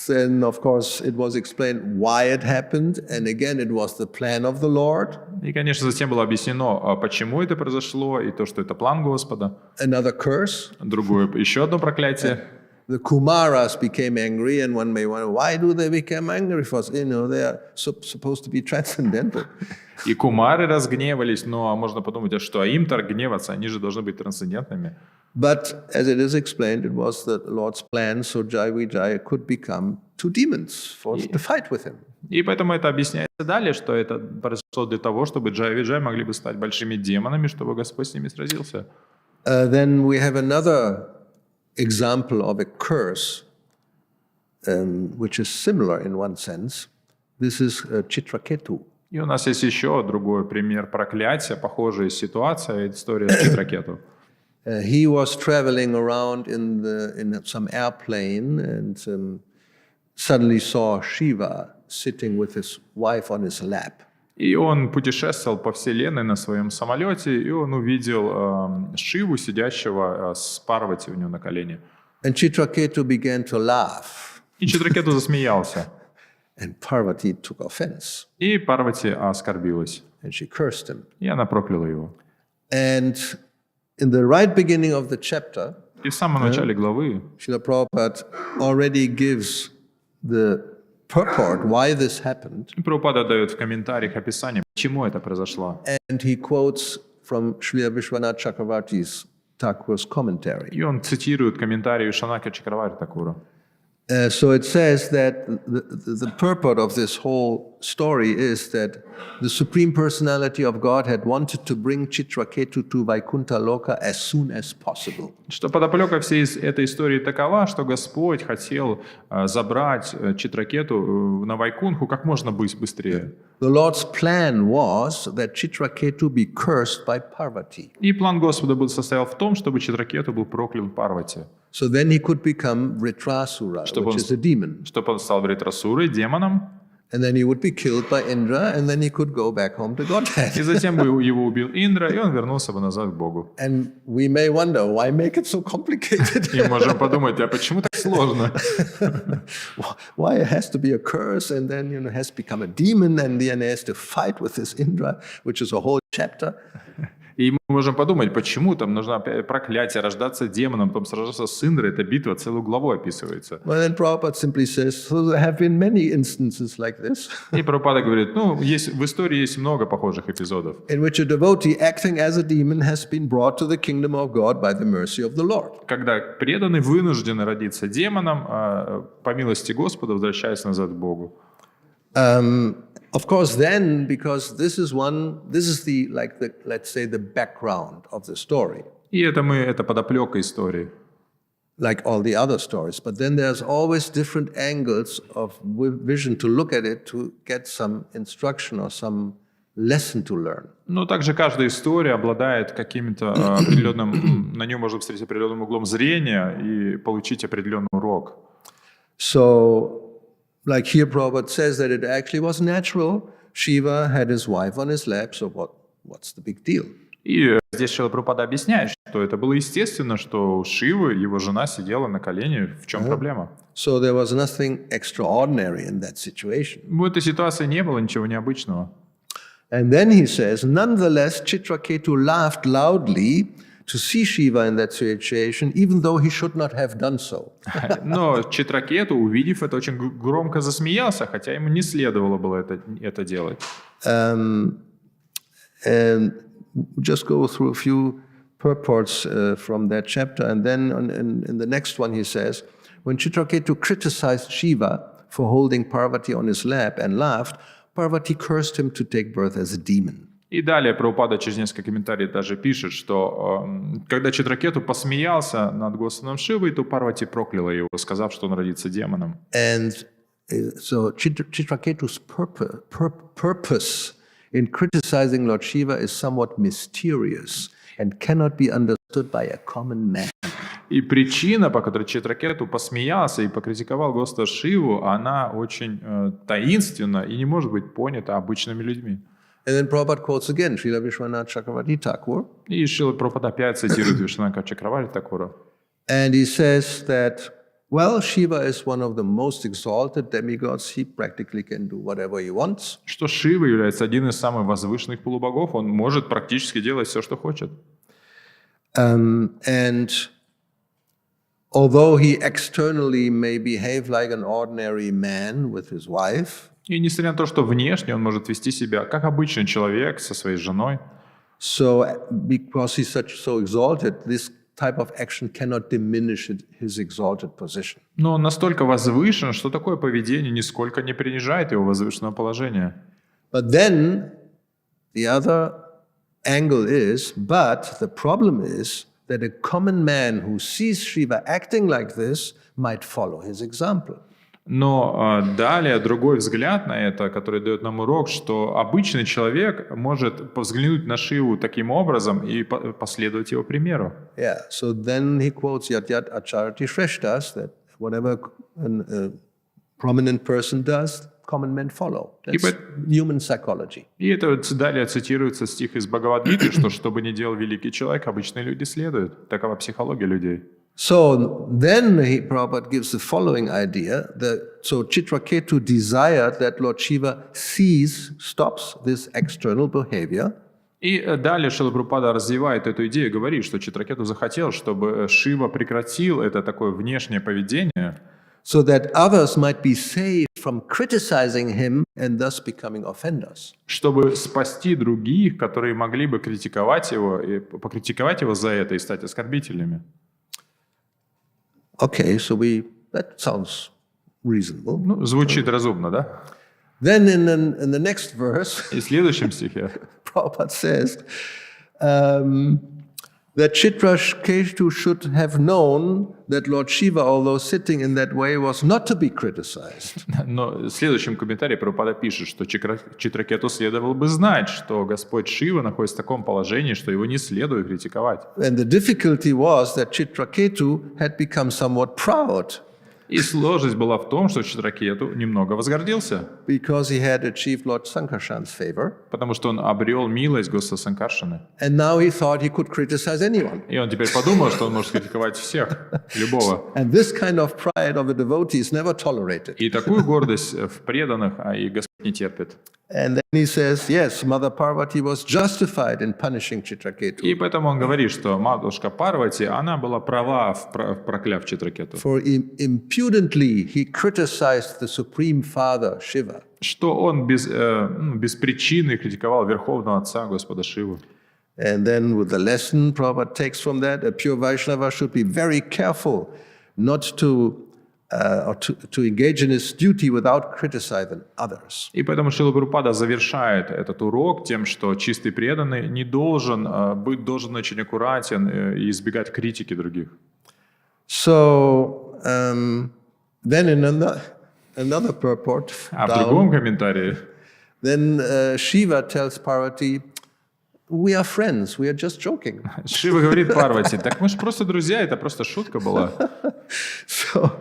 then, of course, it was explained why it happened, and again, it was the plan of the Lord. И, конечно, затем было объяснено, почему это произошло, и то, что это план Господа. Another curse. Другое, еще одно проклятие. the Kumaras became angry, and one may wonder, why do they become angry? For they are supposed to be transcendental. И кумары разгневались, ну а можно подумать, а что, а им-то гневаться, они же должны быть трансцендентными. But as it is explained, it was the Lord's plan, so Jai Vijaya could become two demons to fight with him. И поэтому это объясняется далее, что это произошло для того, чтобы Джай и Виджай могли бы стать большими демонами, чтобы Господь с ними сразился. Then we have another example of a curse, which is similar in one sense. This is Chitraketu. И у нас есть еще другой пример проклятия, похожая ситуация, история с Читракету. He was traveling around in some airplane and suddenly saw Shiva sitting with his wife on his lap. И он путешествовал по вселенной на своем самолете, и он увидел Шиву, сидящего с Парвати у него на колене. And Chitraketu began to laugh. И Читракету засмеялся. And Parvati took offense. И Парвати оскорбилась. And she cursed him. И она прокляла его. And in the right beginning of the chapter, И в самом начале главы Srila Prabhupada already gives the purport why this happened. Прабхупада дает в комментариях описание, почему это произошло. And he quotes from Srila Vishwanath Chakravarti's Thakur's commentary. И он цитирует комментарии Шанаки Чакраварти Такура. So it says that the purport of this whole story is that the Supreme Personality of God had wanted to bring Chitraketu to Vaikuntha Loka as soon as possible. Что подоплека всей этой истории такова, что Господь хотел забрать Читракету на Вайкунху как можно быстрее. The Lord's plan was that Chitraketu be cursed by Parvati. И план Господа состоял в том, чтобы Читракету был проклят Парвати. So then he could become Vritrasura, which is a demon. Чтобы он стал Вритрасурой, демоном. And then he would be killed by Indra, and then he could go back home to Godhead. И затем бы его убил Индра, и он вернулся бы назад к Богу. And we may wonder, why make it so complicated? И можем подумать, а почему так сложно? Why it has to be a curse, and then has become a demon, and then he has to fight with this Indra, which is a whole chapter. И мы можем подумать, почему там нужно проклятие, рождаться демоном, потом сражаться с Индрой, эта битва целую главу описывается. Well, then Prabhupada simply says, so there have been many instances like this. И Прабхупада говорит, в истории есть много похожих эпизодов. In which a devotee acting as a demon has been brought to the kingdom of God by the mercy of the Lord. Когда преданный вынужден родиться демоном, по милости Господа, возвращаясь назад к Богу. Of course, then, because this is let's say, the background of the story. И это подоплека истории. Like all the other stories. But then there's always different angles of vision to look at it to get some instruction or some lesson to learn. Но также каждая история обладает каким-то определенным, на нее можно встретить определенным углом зрения и получить определенный урок. So, like here, Prabhupada says that it actually was natural. Shiva had his wife on his lap, so what's the big deal? И здесь Шрила Прабхупада объясняет, что это было естественно, что у Шивы его жена сидела на колене. В чем проблема? So there was nothing extraordinary in that situation. В этой ситуации не было ничего необычного. And then he says, nonetheless, Chitraketu laughed loudly to see Shiva in that situation, even though he should not have done so. Но Читракету, увидев это, очень громко засмеялся, хотя ему не следовало было это делать. And just go through a few purports from that chapter, and then in the next one he says, when Chitraketu criticized Shiva for holding Parvati on his lap and laughed, Parvati cursed him to take birth as a demon. И далее Прабхупада через несколько комментариев даже пишет, что когда Читракету посмеялся над Господом Шивой, то Парвати прокляла его, сказав, что он родится демоном. And so Chitraketu's purpose in criticizing Lord Shiva is somewhat mysterious and cannot be understood by a common man. И причина, по которой Читракету посмеялся и покритиковал Господа Шиву, она очень таинственна и не может быть понята обычными людьми. And then Prabhupada quotes again Srila Vishwanath Chakravarti Thakur. И Шрила Прабхупада опять цитирует Вишванака Чакраварти Такура. And he says that, well, Shiva is one of the most exalted demigods. He practically can do whatever he wants. Что Шива является один из самых возвышенных полубогов, он может практически делать все, что хочет. And although he externally may behave like an ordinary man with his wife, И несмотря на то, что внешне он может вести себя как обычный человек со своей женой, so because he's so exalted, this type of action cannot diminish his exalted position. но он настолько возвышен, что такое поведение нисколько не принижает его возвышенного положения. But then the other angle is, but the problem is that a common man who sees Shiva acting like this might follow his example. Но далее другой взгляд на это, который дает нам урок, что обычный человек может взглянуть на Шиву таким образом и последовать его примеру. Yeah, so then he quotes Yat Yat Acharati Shreshtas, that whatever a prominent person does, common men follow. That's human psychology. И это далее цитируется стих из Бхагаватгиты, что бы ни делал великий человек, обычные люди следуют. Такова психология людей. So then Prabhupada gives the following idea, so Chitraketu desired that Lord Shiva stops this external behavior. И далее Шрила Прабхупада развивает эту идею и говорит, что Читракету захотел, чтобы Шива прекратил это такое внешнее поведение, so that others might be saved from criticizing him and thus becoming offenders. Чтобы спасти других, которые могли бы критиковать его и покритиковать его за это и стать оскорбителями. Okay, so that sounds reasonable. Ну, звучит разумно, да? Then in the next verse, И в следующем стихе Prabhupada says that Chitraketu should have known that Lord Shiva, although sitting in that way, was not to be criticized. Но в следующем комментарии Прабхупада пишет, что Читракету следовало бы знать, что Господь Шива находится в таком положении, что его не следует критиковать. And the difficulty was that Chitraketu had become somewhat proud. И сложность была в том, что Читракету немного возгордился, because he had achieved Lord Sankarshan's favor. потому что он обрел милость Госса Санкаршаны. And now he thought he could criticize anyone. И он теперь подумал, что он может критиковать всех, любого. And this kind of pride of a devotee is never tolerated. И такую гордость в преданных и Господь не терпит. And then he says, yes, Mother Parvati was justified in punishing Chitraketu. И поэтому он говорит, что матушка Парвати, она была права, прокляв Читракету. For impudently he criticized the Supreme Father, Shiva. Что он без причины критиковал Верховного Отца Господа Шиву. And then with the lesson Prabhupada takes from that, a pure Vaishnava should be very careful not to engage in his duty without criticizing others. И поэтому Шрила Прабхупада завершает этот урок тем, что чистый преданный должен очень аккуратен и избегать критики других. So then in another purport, А в другом комментарии then Shiva tells Parvati, we are friends, we are just joking. Шива говорит Парвати, так мы же просто друзья, это просто шутка была. So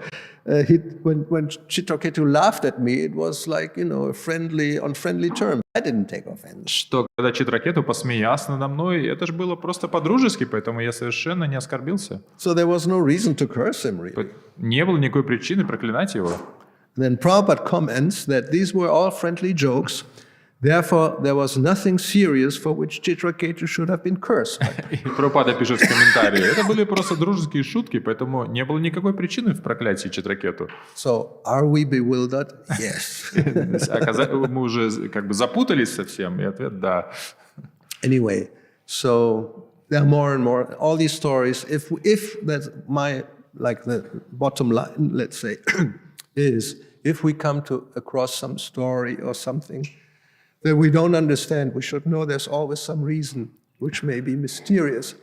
when Chitraketu laughed at me, it was like, on friendly terms. I didn't take offense. Что когда Читракету посмеялся надо мной, это же было просто по-дружески, поэтому я совершенно не оскорбился. So there was no reason to curse him, really. Не было никакой причины проклинать его. Then Prabhupada comments that these were all friendly jokes. Therefore, there was nothing serious for which Chitraketu should have been cursed. И Прабхупада пишет в комментарии, это были просто дружеские шутки, поэтому не было никакой причины в проклятии Читракету. So, are we bewildered? Yes. Мы уже запутались совсем, и ответ да. Anyway, so there are more and more, all these stories, if that's the bottom line, let's say, is if we come across some story or something that we don't understand, we should know there's always some reason which may be mysterious.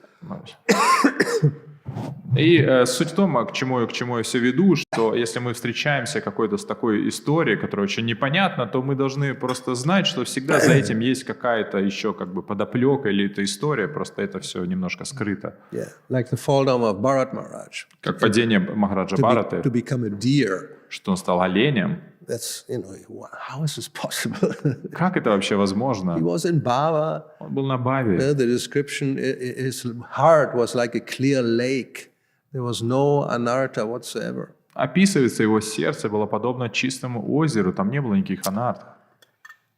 И суть в том, к чему я все веду, что если мы встречаемся с такой историей, которая очень непонятна, то мы должны просто знать, что всегда за этим есть какая-то еще подоплека или эта история, просто это все немножко скрыто. Yeah, like the fall down of Bharat Maharaj. Как падение Махараджа Бхараты, To become a deer. что он стал оленем. That's, how is this possible? Как это вообще возможно? He was in Bhava. Он был на Бхаве. The description, his heart was like a clear lake. There was no anartha whatsoever. Описывается его сердце было подобно чистому озеру, там не было никаких анарт.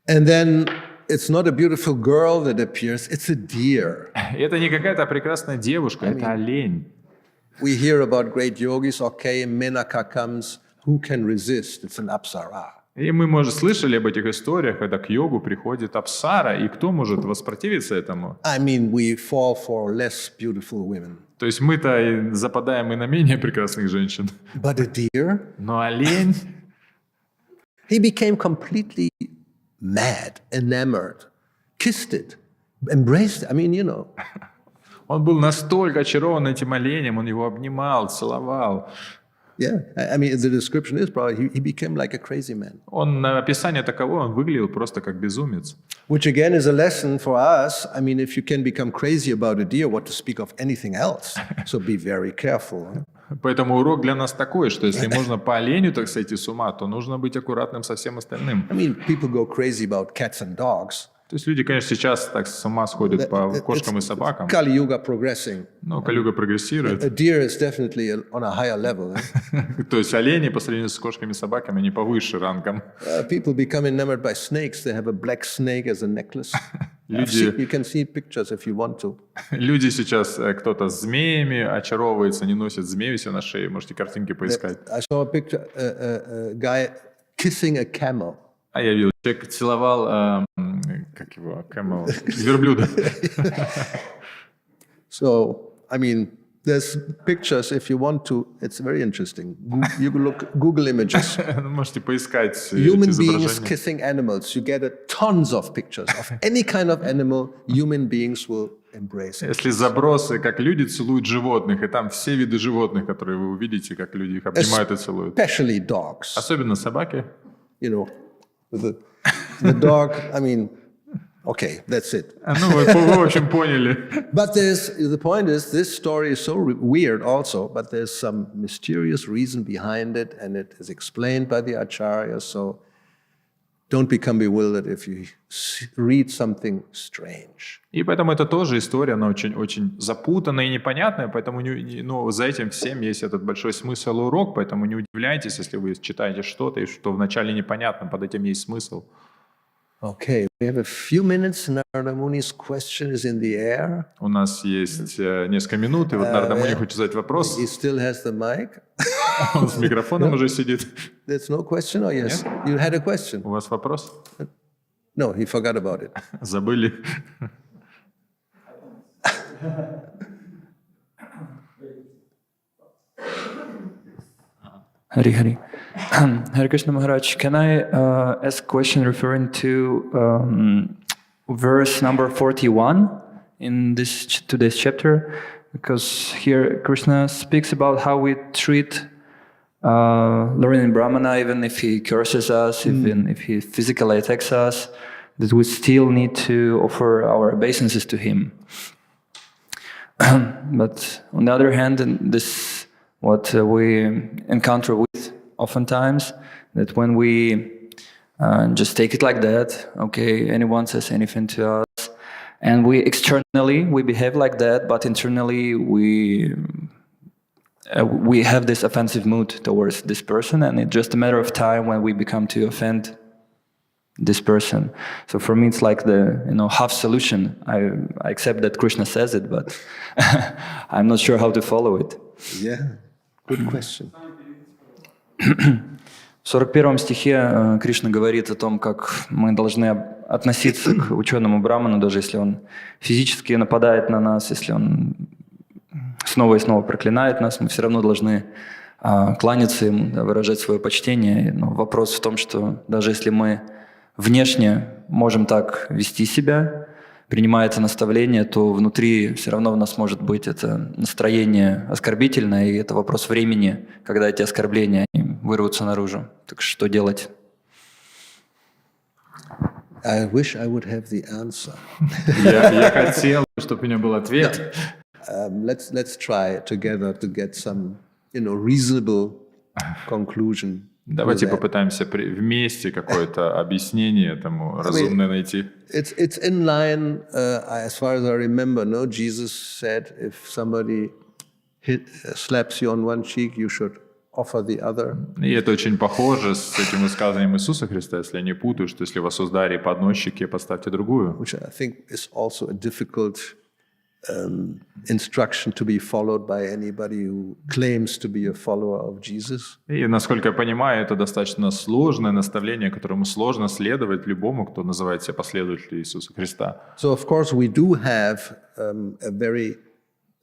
And then it's not a beautiful girl that appears, it's a deer. Это не какая-то прекрасная девушка, это олень. we hear about great yogis, okay, Menaka comes, who can resist? It's an apsara. И мы, может, слышали об этих историях, когда к йогу приходит Апсара, и кто может воспротивиться этому? I mean, we fall for less beautiful women. То есть мы-то и западаем и на менее прекрасных женщин. But a deer, Но олень, he became completely mad, enamored, kissed it, embraced it. I mean, you know. он был настолько очарован этим оленем, он его обнимал, целовал. Yeah, I mean, the description is probably he became like a crazy man. Описание таково, он выглядел просто как безумец. Which again is a lesson for us. I mean, if you can become crazy about a deer, what to speak of anything else? So be very careful. Поэтому урок для нас такой, что если можно по оленю так сойти с ума, то нужно быть аккуратным со всем остальным. I mean, people go crazy about cats and dogs. То есть люди, конечно, сейчас так с ума сходят по кошкам и собакам. Kali Yuga progressing. Но Кали-юга прогрессирует. A deer is definitely on a higher level. То есть олени по сравнению с кошками и собаками, они повыше рангом. People become enamored by snakes. They have a black snake as a necklace. You can see pictures if you want to. Люди сейчас, кто-то с змеями очаровывается, они носят змею себе на шее. Можете картинки поискать. I saw a picture, a guy kissing a camel. А я видел, человек целовал, как его, camel, верблюда. So, I mean, there's pictures if you want to. It's very interesting. You can look, Google images. Можете поискать Human эти beings изображения. kissing animals. You get tons of pictures of any kind of animal. Human beings will embrace it. Если забросы, как люди целуют животных, и там все виды животных, которые вы увидите, как люди их обнимают и целуют. Especially dogs. Особенно собаки. You know, the dog. I mean, okay, that's it. Ну, вы, в общем, поняли. But the point is, this story is so weird also, but there's some mysterious reason behind it, and it is explained by the Acharya, so don't become bewildered if you read something strange. И поэтому это тоже история, она очень запутанная и непонятная, поэтому ну, за этим всем есть этот большой смысл и урок, поэтому не удивляйтесь, если вы читаете что-то, и что вначале непонятно, под этим есть смысл. Okay, we have a few minutes. Narada Muni's question is in the air. У нас есть несколько минут, и вот Нарада Муни хочет задать вопрос. He still has the mic. Он с микрофоном уже сидит. There's no question, or yes? You had a question? У вас вопрос? No, he forgot about it. Забыли. Hari. Hare Krishna Maharaj, can I ask a question referring to verse number 41 in today's chapter? Because here Krishna speaks about how we treat learning Brahmana, even if he curses us, even if he physically attacks us, that we still need to offer our obeisances to him. But on the other hand, this what we encounter with oftentimes, that when we just take it like that, okay, anyone says anything to us, and we externally we behave like that, but internally we have this offensive mood towards this person, and it's just a matter of time when we become to offend this person. So for me, it's like the half solution. I accept that Krishna says it, but I'm not sure how to follow it. Yeah, good question. В 41 стихе Кришна говорит о том, как мы должны относиться к ученому браману, даже если он физически нападает на нас, если он снова и снова проклинает нас, мы все равно должны кланяться ему, выражать свое почтение. Но вопрос в том, что даже если мы внешне можем так вести себя, принимая это наставление, то внутри все равно у нас может быть это настроение оскорбительное, и это вопрос времени, когда эти оскорбления вырвутся наружу. Так что делать? I wish I would have the answer. Я хотел, чтобы у меня был ответ. Let's try together to get some, reasonable conclusion. Давайте попытаемся вместе какое-то объяснение этому разумное найти. It's in line, as far as I remember. No, Jesus said, if somebody slaps you on one cheek, you should offer the other. И это очень похоже с этим высказыванием Иисуса Христа, если я не путаю, что если вас ударили по одной щеке, поставьте другую. Which I think is also a difficult instruction to be followed by anybody who claims to be a follower of Jesus. И, насколько я понимаю, это достаточно сложное наставление, которому сложно следовать любому, кто называет себя последователем Иисуса Христа. So, of course, we do have a very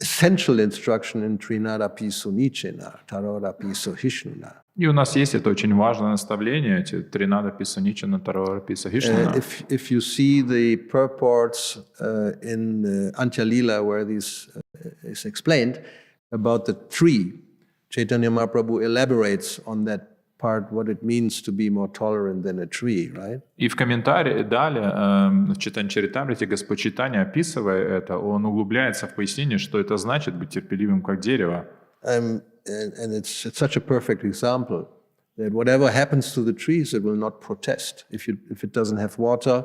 essential instruction in Trinadapi Sunichena, Tarodapi Sohishnuna. И у нас есть это очень важное наставление, эти Тринадапи Суничана, Тарорапи Сахишнана. If you see the purports in Antya Lila, where this is explained about the tree, Chaitanya Mahaprabhu elaborates on that part, what it means to be more tolerant than a tree, right? И в комментарии далее в Чайтанья-чаритамрите Господь Чайтанья, описывая это, он углубляется в пояснение, что это значит быть терпеливым, как дерево. And it's such a perfect example that whatever happens to the trees, it will not protest. If it doesn't have water,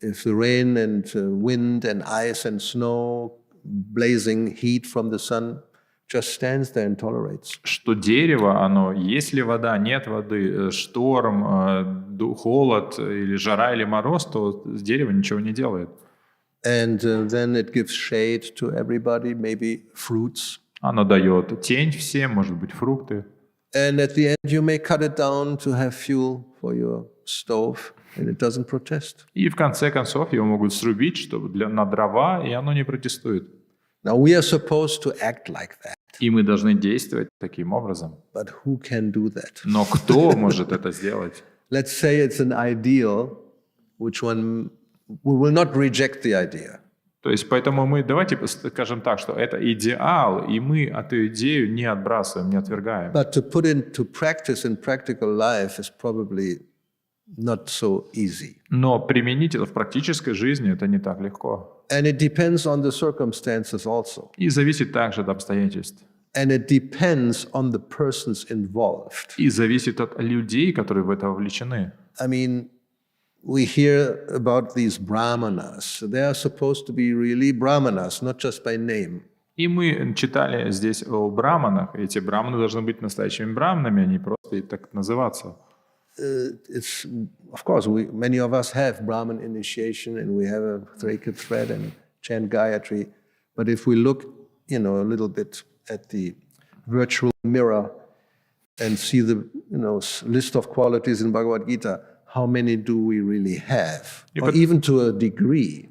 if the rain and wind and ice and snow, blazing heat from the sun, just stands there and tolerates. Что дерево, оно, если вода, нет воды, шторм, холод, или жара, или мороз, то дерево ничего не делает. And then it gives shade to everybody, maybe fruits. Оно дает тень всем, может быть, фрукты. And at the end, you may cut it down to have fuel for your stove, and it doesn't protest. И в конце концов его могут срубить, чтобы на дрова, и оно не протестует. Now, we are supposed to act like that. И мы должны действовать таким образом. But who can do that? Но кто может это сделать? Let's say it's an ideal, which we will not reject the idea. То есть поэтому мы, давайте скажем так, что это идеал, и мы эту идею не отбрасываем, не отвергаем. But to put into practice in practical life is probably not so easy. Но применить это в практической жизни это не так легко. And it depends on the circumstances also. И зависит также от обстоятельств. And it depends on the persons involved. И зависит от людей, которые в это вовлечены. I mean, we hear about these brahmanas. They are supposed to be really brahmanas, not just by name. И мы читали здесь о браманах. Эти браманы должны быть настоящими браманами, а не просто так называться. It's, of course, many of us have Brahman initiation and we have a sacred thread and chant Gayatri. But if we look, a little bit at the virtual mirror and see the, list of qualities in Bhagavad Gita, how many do we really have? Or even to a degree.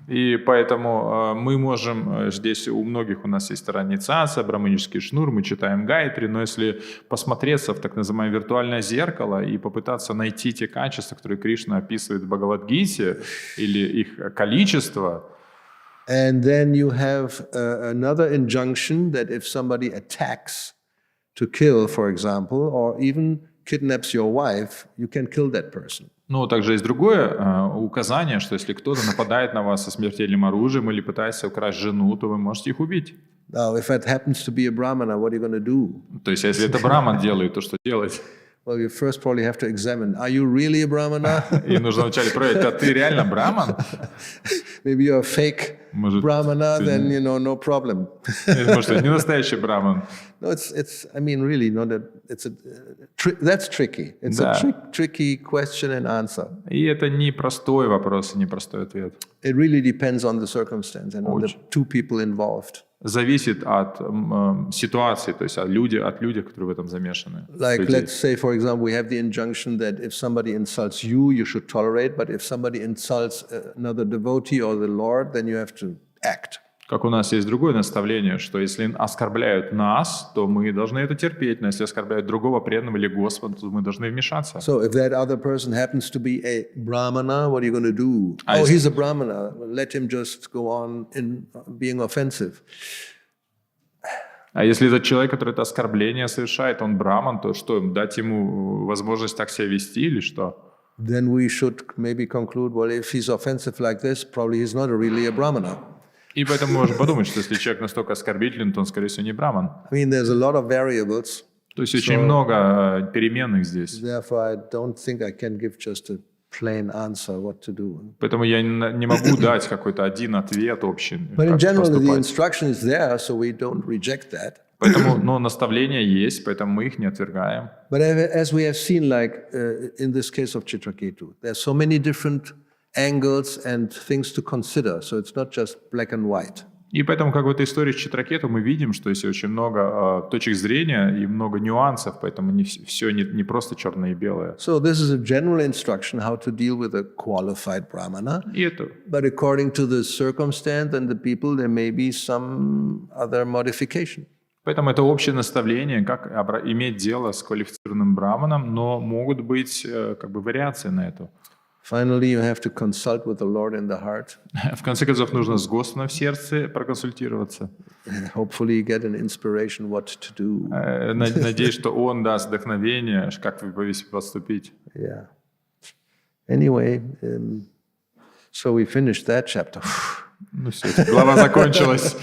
И поэтому мы можем, здесь у многих у нас есть инициация, браманический шнур, мы читаем гайатри, но если посмотреться в так называемое виртуальное зеркало и попытаться найти те качества, которые Кришна описывает в Бхагавад-гите, или их количество. And then you have another injunction that if somebody attacks to kill, for example, or even kidnaps your wife, you can kill that person. Ну, также есть другое указание, что если кто-то нападает на вас со смертельным оружием или пытается украсть жену, то вы можете их убить. Now, if it happens to be a brahmana, what are you going to do? То есть, если это браман делает, то что делать? Well, you first probably have to examine, are you really a brahmana? И нужно вначале проверить, а ты реально браман? Maybe you're a fake brahmana, then, no problem. Может, это не настоящий браман. No, really, that's tricky. It's a tricky question and answer. И это не простой вопрос, не простой ответ. It really depends on the circumstance and on the two people involved. Зависит от ситуации, то есть от людей, которые в этом замешаны. Like, let's say, for example, we have the injunction that if somebody insults you, you should tolerate, but if somebody insults another devotee or the Lord, then you have to act. Как у нас есть другое наставление, что если оскорбляют нас, то мы должны это терпеть, но если оскорбляют другого преданного или Господа, то мы должны вмешаться. So if that other person happens to be a brahmana, what are you going to do? He's a brahmana. Let him just go on in being offensive. А если этот человек, который это оскорбление совершает, он браман, то что, дать ему возможность так себя вести или что? Then we should maybe conclude, well, if he's offensive like this, probably he's not really a brahmana. И поэтому можно подумать, что если человек настолько оскорбителен, то он, скорее всего, не браман. I mean, there's a lot of variables. То есть очень много переменных здесь. Therefore, I don't think I can give just a plain answer what to do. Поэтому я не могу дать какой-то один ответ общий. But in general, the instruction is there, so we don't reject that. Поэтому, наставления есть, поэтому мы их не отвергаем. But as we have seen, like in this case of Chitraketu, there are so many different angles and things to consider. So it's not just black and white. И поэтому, как в этой истории с Читракету, мы видим, что есть очень много точек зрения и много нюансов, поэтому все не просто черное и белое. So this is a general instruction how to deal with a qualified brahmana. И это, But according to the circumstance and the people, there may be some other modification. поэтому это общее наставление, как иметь дело с квалифицированным браманом, но могут быть как бы вариации на это. Finally, you have to consult with the Lord in the heart. В конце концов, нужно с Господом в сердце проконсультироваться. Hopefully, you get an inspiration what to do. Надеюсь, что Он даст вдохновение, как вы поступить. Yeah. Anyway, so we finished that chapter. Ну все, глава закончилась.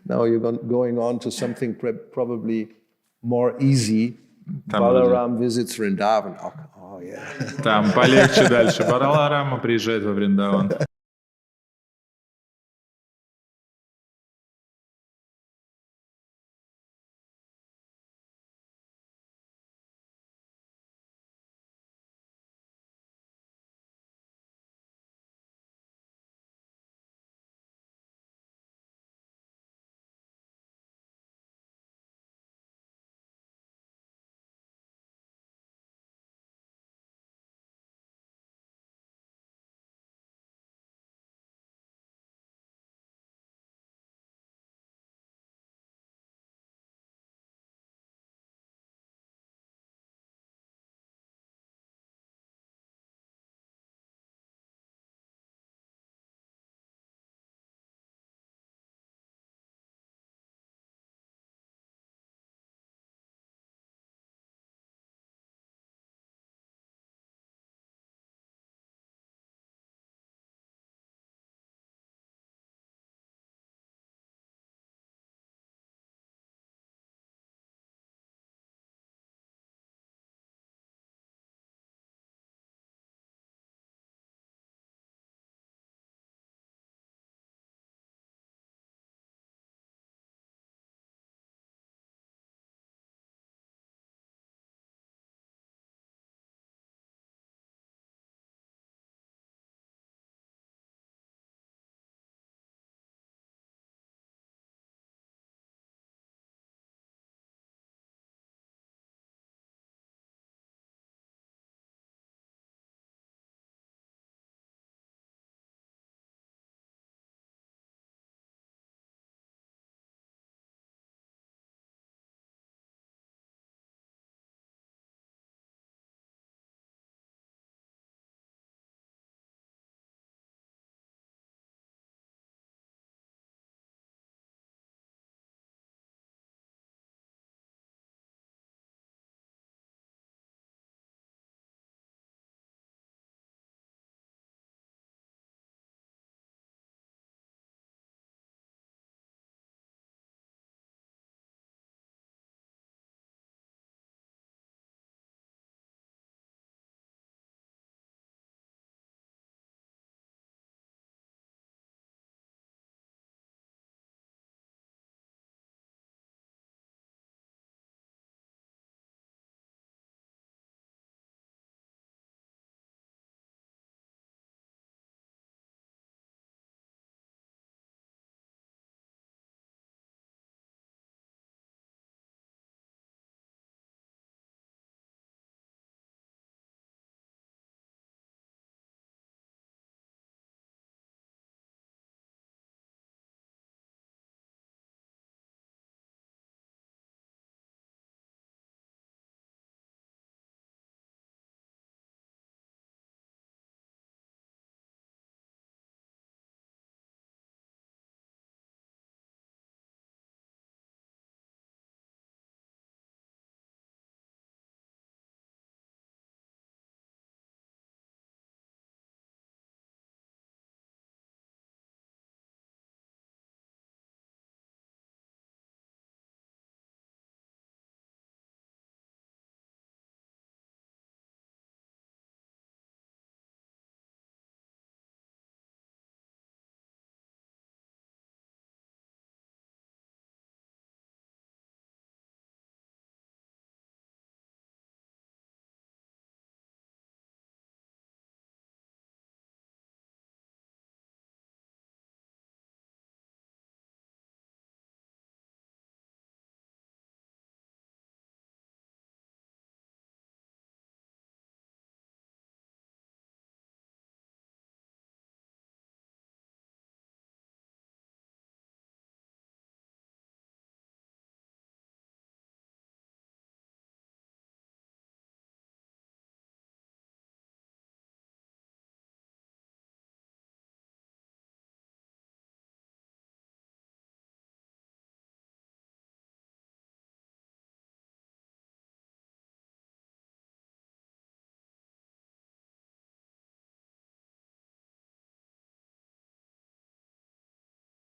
Now you're going on to something probably more easy. Там Balaram visits Vrindavan. Oh yeah. Там полегче дальше. Баларама приезжает во Вриндаван.